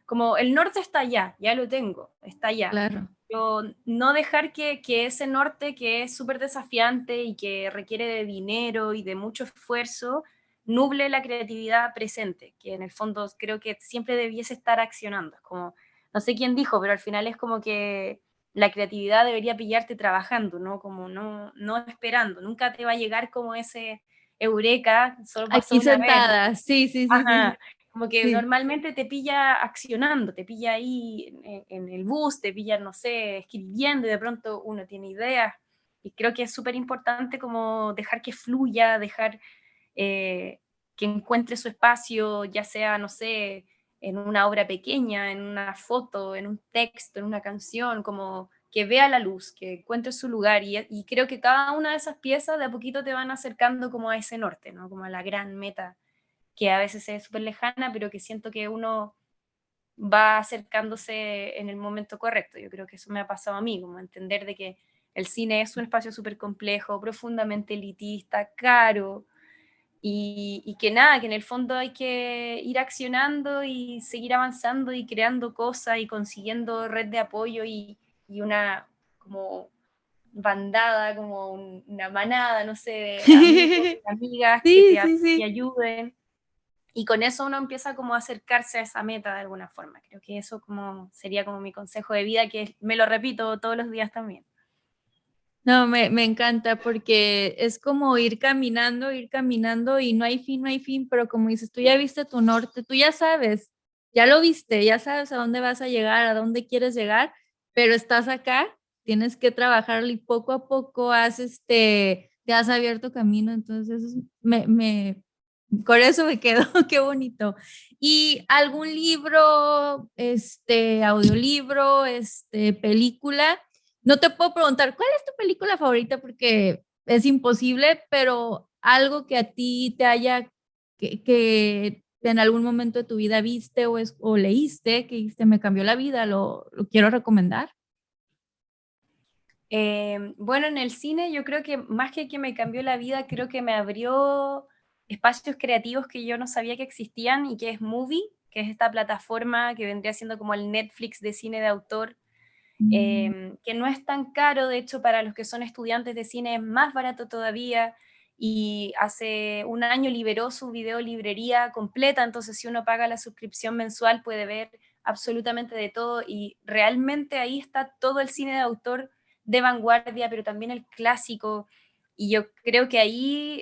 Como el norte está allá, ya lo tengo, está allá. Claro. Pero no dejar que ese norte, que es súper desafiante y que requiere de dinero y de mucho esfuerzo, nuble la creatividad presente, que en el fondo creo que siempre debiese estar accionando. Es como, no sé quién dijo, pero al final es como que la creatividad debería pillarte trabajando, ¿no? Como no esperando. Nunca te va a llegar como ese eureka, solo pasó Aquí una vez. sentada, sí, sí, sí, sí, Ajá, como que sí. normalmente te pilla accionando, te pilla ahí en el bus, te pilla, no sé, escribiendo y de pronto uno tiene ideas. Y creo que es súper importante como dejar que fluya, dejar que encuentre su espacio, ya sea, no sé, en una obra pequeña, en una foto, en un texto, en una canción, como que vea la luz, que encuentre su lugar. Y creo que cada una de esas piezas de a poquito te van acercando como a ese norte, ¿no? Como a la gran meta que a veces es súper lejana, pero que siento que uno va acercándose en el momento correcto. Yo creo que eso me ha pasado a mí, como entender de que el cine es un espacio súper complejo, profundamente elitista, caro, y que nada, que en el fondo hay que ir accionando y seguir avanzando y creando cosas y consiguiendo red de apoyo y una como bandada, como una manada, no sé, de amigos, de amigas Sí, sí, te sí. ayuden. Y con eso uno empieza como a acercarse a esa meta de alguna forma. Creo que eso como sería como mi consejo de vida, que me lo repito todos los días también. No, me encanta porque es como ir caminando y no hay fin, no hay fin, pero como dices, tú ya viste tu norte, tú ya sabes, ya lo viste, ya sabes a dónde vas a llegar, a dónde quieres llegar, pero estás acá, tienes que trabajarlo y poco a poco te has abierto camino, entonces con eso me quedo, qué bonito. ¿Y algún libro, audiolibro, película? No te puedo preguntar, ¿cuál es tu película favorita? Porque es imposible, pero algo que a ti te haya, que en algún momento de tu vida viste o leíste, que dijiste, me cambió la vida, lo quiero recomendar. Bueno, en el cine yo creo que más que me cambió la vida, creo que me abrió espacios creativos que yo no sabía que existían y que es Movie, que es esta plataforma que vendría siendo como el Netflix de cine de autor, Mm, que no es tan caro, de hecho para los que son estudiantes de cine es más barato todavía y hace un año liberó su videolibrería completa, entonces si uno paga la suscripción mensual puede ver absolutamente de todo y realmente ahí está todo el cine de autor de vanguardia, pero también el clásico. Y yo creo que ahí,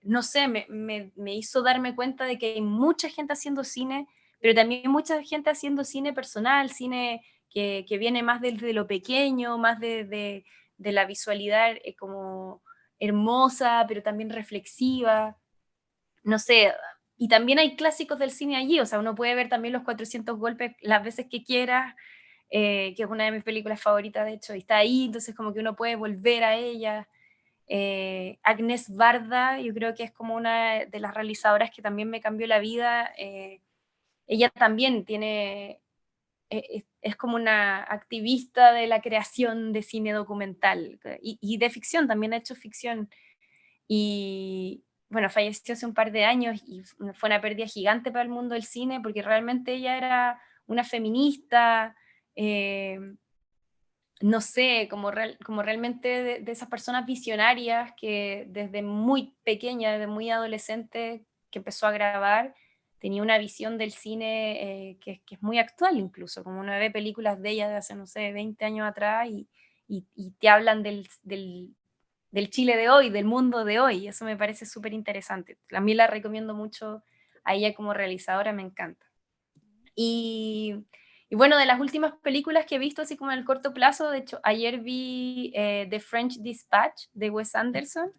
no sé, me hizo darme cuenta de que hay mucha gente haciendo cine, pero también mucha gente haciendo cine personal, cine que viene más desde lo pequeño, más de la visualidad como hermosa, pero también reflexiva. No sé, y también hay clásicos del cine allí, o sea, uno puede ver también Los 400 golpes las veces que quiera, que es una de mis películas favoritas, de hecho, y está ahí, entonces como que uno puede volver a ella. Agnès Varda, yo creo que es como una de las realizadoras que también me cambió la vida. Ella también tiene es como una activista de la creación de cine documental y de ficción, también ha hecho ficción. Y bueno, falleció hace un par de años y fue una pérdida gigante para el mundo del cine porque realmente ella era una feminista, eh, no sé, como realmente de esas personas visionarias que desde muy pequeña, desde muy adolescente que empezó a grabar, tenía una visión del cine que es muy actual incluso, como uno ve películas de ella de hace, no sé, 20 años atrás y te hablan del Chile de hoy, del mundo de hoy, y eso me parece súper interesante. A mí la recomiendo mucho a ella como realizadora, me encanta. Y, y bueno, de las últimas películas que he visto, así como en el corto plazo, de hecho, ayer vi The French Dispatch de Wes Anderson.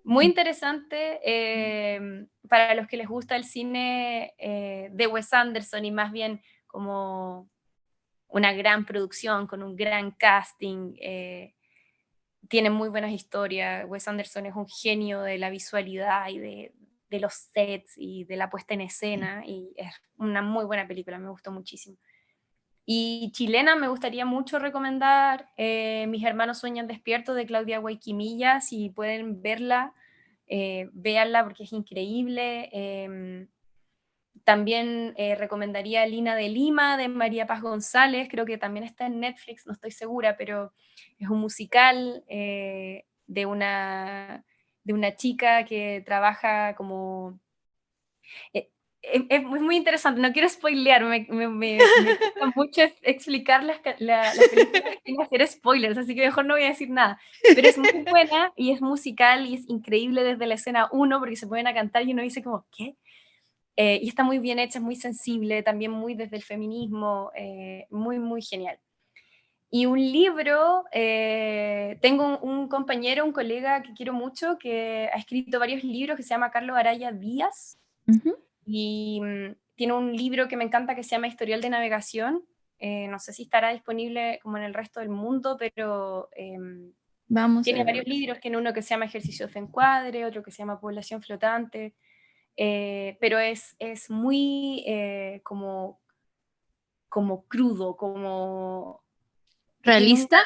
Muy interesante para los que les gusta el cine de Wes Anderson y más bien como una gran producción con un gran casting. Tiene muy buenas historias. Wes Anderson es un genio de la visualidad y de los sets y de la puesta en escena y es una muy buena película, me gustó muchísimo. Y chilena me gustaría mucho recomendar Mis hermanos sueñan despiertos de Claudia Guayquimilla, si pueden verla, véanla porque es increíble. También recomendaría Lina de Lima de María Paz González, creo que también está en Netflix, no estoy segura, pero es un musical de una chica que trabaja como eh, es muy interesante, no quiero spoilear, me cuesta mucho explicar las películas sin hacer spoilers, así que mejor no voy a decir nada. Pero es muy buena y es musical y es increíble desde la escena uno porque se ponen a cantar y uno dice como, ¿qué? Y está muy bien hecha, es muy sensible, también muy desde el feminismo, muy, muy genial. Y un libro, tengo un compañero, un colega que quiero mucho, que ha escrito varios libros, que se llama Carlos Araya Díaz, Ujú. y tiene un libro que me encanta que se llama Historial de Navegación. No sé si estará disponible como en el resto del mundo, pero Vamos a tiene ver. varios libros. Tiene uno que se llama Ejercicios de Encuadre, otro que se llama Población Flotante, pero es muy como crudo, como tiene un ¿Realista?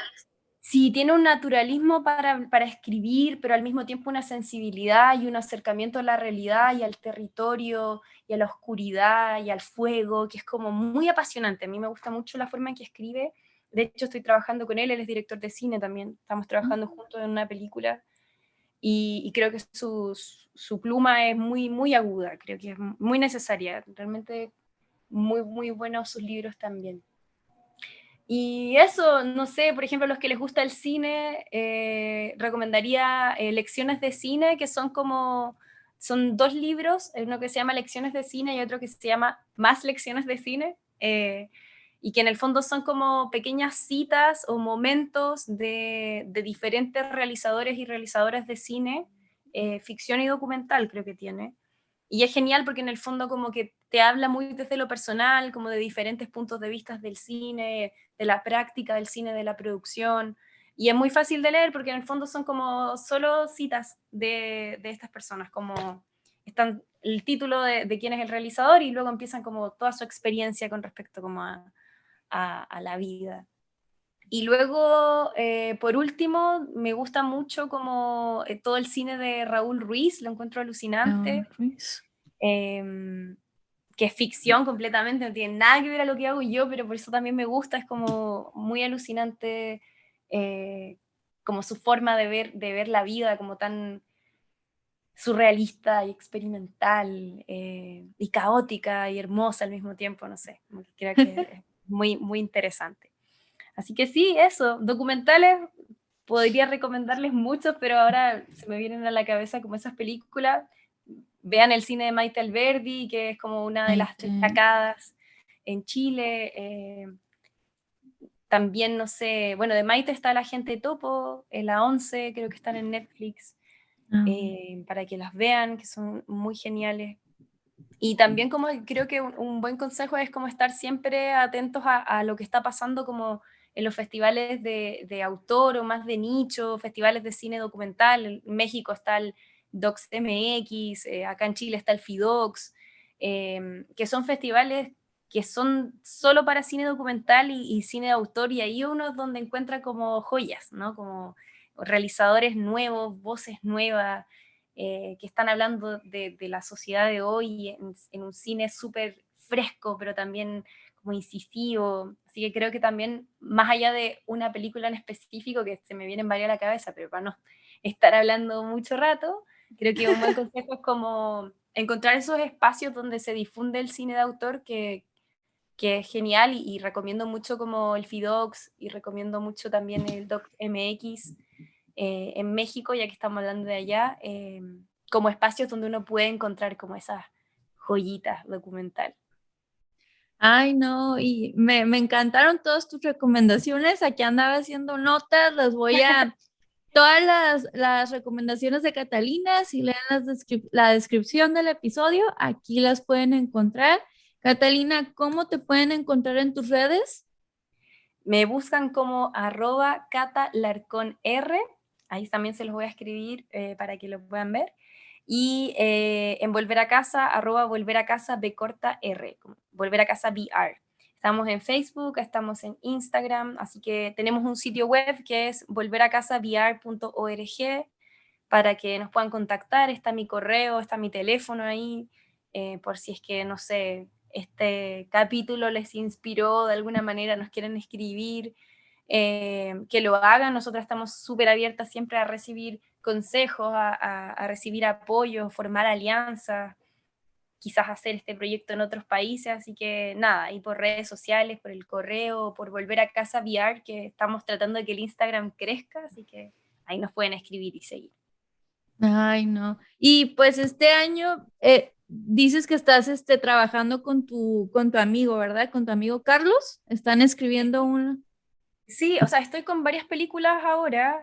sí, tiene un naturalismo para escribir, pero al mismo tiempo una sensibilidad y un acercamiento a la realidad y al territorio y a la oscuridad y al fuego, que es como muy apasionante. A mí me gusta mucho la forma en que escribe. De hecho, estoy trabajando con él es director de cine también. Estamos trabajando juntos en una película y creo que su pluma es muy, muy aguda, creo que es muy necesaria. Realmente muy, muy buenos sus libros también. Y eso, no sé, por ejemplo, a los que les gusta el cine, recomendaría Lecciones de Cine, que son dos libros, uno que se llama Lecciones de Cine y otro que se llama Más Lecciones de Cine, y que en el fondo son como pequeñas citas o momentos de diferentes realizadores y realizadoras de cine, ficción y documental creo que tiene. Y es genial porque en el fondo como que te habla muy desde lo personal, como de diferentes puntos de vista del cine, de la práctica del cine, de la producción. Y es muy fácil de leer porque en el fondo son como solo citas de estas personas, como están el título de quién es el realizador y luego empiezan como toda su experiencia con respecto como a la vida. Y luego, por último, me gusta mucho como todo el cine de Raúl Ruiz, lo encuentro Raúl alucinante, Ruiz. eh, que es ficción completamente, no tiene nada que ver a lo que hago yo, pero por eso también me gusta, es como muy alucinante eh, como su forma de ver la vida, como tan surrealista y experimental y caótica y hermosa al mismo tiempo, no sé, como que creo que es muy, muy interesante. Así que sí, eso, documentales, podría recomendarles muchos, pero ahora se me vienen a la cabeza como esas películas. Vean el cine de Maite Alberdi, que es como una de las Maite. destacadas en Chile. También, no sé, bueno, de Maite está La Gente Topo, la 11, creo que están en Netflix, Ah, para que las vean, que son muy geniales. Y también como creo que un buen consejo es como estar siempre atentos a lo que está pasando como en los festivales de autor o más de nicho, festivales de cine documental. En México está el Docs MX, acá en Chile está el FIDOX, que son festivales que son solo para cine documental y cine de autor, y ahí uno es donde encuentra como joyas, ¿no? Como realizadores nuevos, voces nuevas, que están hablando de la sociedad de hoy en un cine súper fresco, pero también como incisivo. Así que creo que también, más allá de una película en específico, que se me vienen varias a la cabeza, pero para no estar hablando mucho rato, creo que un buen consejo es como encontrar esos espacios donde se difunde el cine de autor que es genial y recomiendo mucho como el FIDOX y recomiendo mucho también el Doc MX en México, ya que estamos hablando de allá, como espacios donde uno puede encontrar como esas joyitas documental. ay, no, y me encantaron todas tus recomendaciones. Aquí andaba haciendo notas, las voy a... Todas las recomendaciones de Catalina, si leen la descripción del episodio, aquí las pueden encontrar. Catalina, ¿cómo te pueden encontrar en tus redes? Me buscan como @catalarconr, ahí también se los voy a escribir para que lo puedan ver. Y en Volver a Casa, @volveracasa b corta r, volver a casa BR. Estamos en Facebook, estamos en Instagram, así que tenemos un sitio web que es volveracasaviar.org para que nos puedan contactar. Está mi correo, está mi teléfono ahí, por si es que, no sé, este capítulo les inspiró de alguna manera, nos quieren escribir, que lo hagan. Nosotros estamos súper abiertas siempre a recibir consejos, a recibir apoyo, formar alianzas, quizás hacer este proyecto en otros países, así que nada, y por redes sociales, por el correo, por Volver a Casa VR, que estamos tratando de que el Instagram crezca, así que ahí nos pueden escribir y seguir. Ay, no. Y pues este año dices que estás trabajando con tu amigo, ¿verdad? Con tu amigo Carlos. Están escribiendo un... Sí, o sea, estoy con varias películas ahora.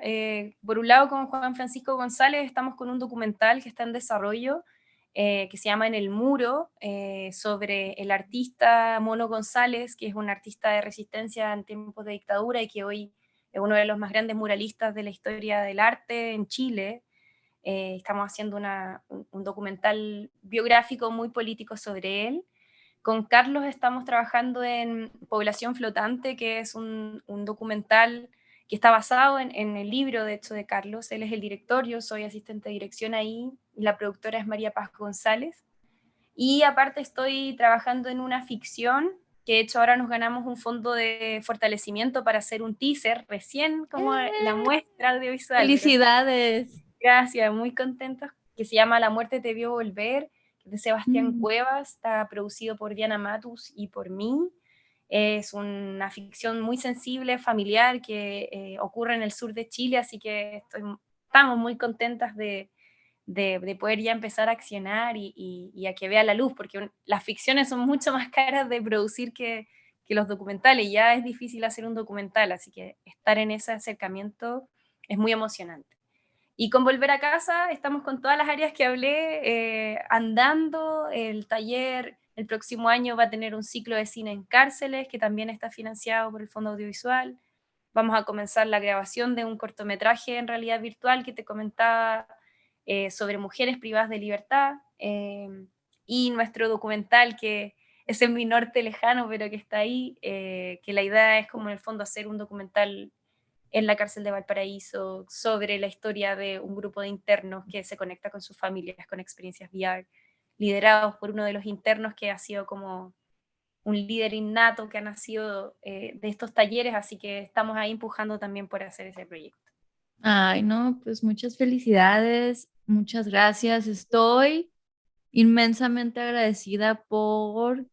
Por un lado, con Juan Francisco González estamos con un documental que está en desarrollo, que se llama En el Muro, sobre el artista Mono González, que es un artista de resistencia en tiempos de dictadura y que hoy es uno de los más grandes muralistas de la historia del arte en Chile. Estamos haciendo un documental biográfico muy político sobre él. Con Carlos estamos trabajando en Población Flotante, que es un documental que está basado en el libro, de hecho, de Carlos. Él es el director, yo soy asistente de dirección ahí, y la productora es María Paz González. Y aparte estoy trabajando en una ficción, que de hecho ahora nos ganamos un fondo de fortalecimiento para hacer un teaser, recién como la muestra audiovisual, pero Felicidades. gracias, muy contentos, que se llama La muerte te vio volver, que es de Sebastián Mm. Cuevas, está producido por Diana Matus y por mí. Es una ficción muy sensible, familiar, que ocurre en el sur de Chile, así que estamos muy contentas de poder ya empezar a accionar y a que vea la luz, porque las ficciones son mucho más caras de producir que los documentales. Ya es difícil hacer un documental, así que estar en ese acercamiento es muy emocionante. Y con Volver a Casa estamos con todas las áreas que hablé, andando. El taller el próximo año va a tener un ciclo de cine en cárceles que también está financiado por el Fondo Audiovisual. Vamos a comenzar la grabación de un cortometraje en realidad virtual que te comentaba, sobre mujeres privadas de libertad, y nuestro documental que es en mi norte lejano pero que está ahí, que la idea es como en el fondo hacer un documental en la cárcel de Valparaíso, sobre la historia de un grupo de internos que se conecta con sus familias con experiencias VR, liderados por uno de los internos que ha sido como un líder innato que ha nacido, de estos talleres, así que estamos ahí empujando también por hacer ese proyecto. Ay, no, pues muchas felicidades, muchas gracias. Estoy inmensamente agradecida por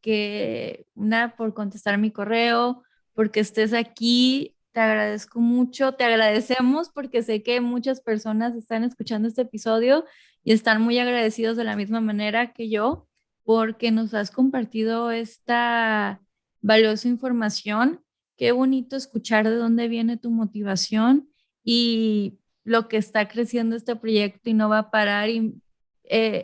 contestar mi correo, porque estés aquí. Te agradezco mucho, te agradecemos porque sé que muchas personas están escuchando este episodio y están muy agradecidos de la misma manera que yo, porque nos has compartido esta valiosa información. Qué bonito escuchar de dónde viene tu motivación y lo que está creciendo este proyecto y no va a parar. Y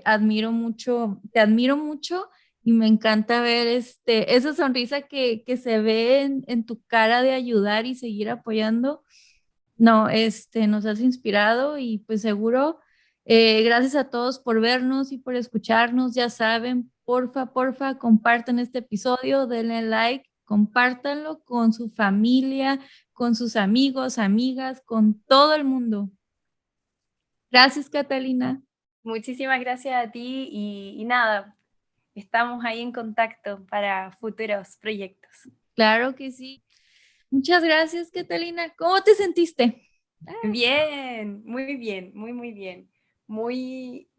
admiro mucho, te admiro mucho y me encanta ver esa sonrisa que se ve en tu cara de ayudar y seguir apoyando. No, nos has inspirado y pues seguro, gracias a todos por vernos y por escucharnos. Ya saben, porfa, compartan este episodio, denle like, compártanlo con su familia, con sus amigos, amigas, con todo el mundo. Gracias, Catalina. Muchísimas gracias a ti y nada, estamos ahí en contacto para futuros proyectos. Claro que sí. Muchas gracias, Catalina. ¿Cómo te sentiste? Bien, muy bien, muy bien. Muy,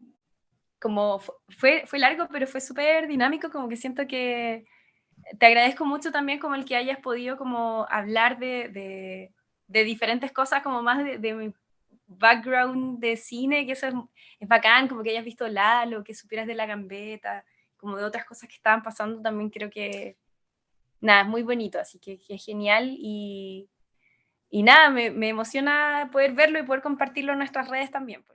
como fue largo, pero fue súper dinámico, como que siento que te agradezco mucho también como el que hayas podido como hablar de diferentes cosas, como más de mi background de cine, que eso es bacán, como que hayas visto Lalo, que supieras de La Gambeta, como de otras cosas que estaban pasando, también creo que, nada, es muy bonito, así que es genial y nada, me emociona poder verlo y poder compartirlo en nuestras redes también, pues.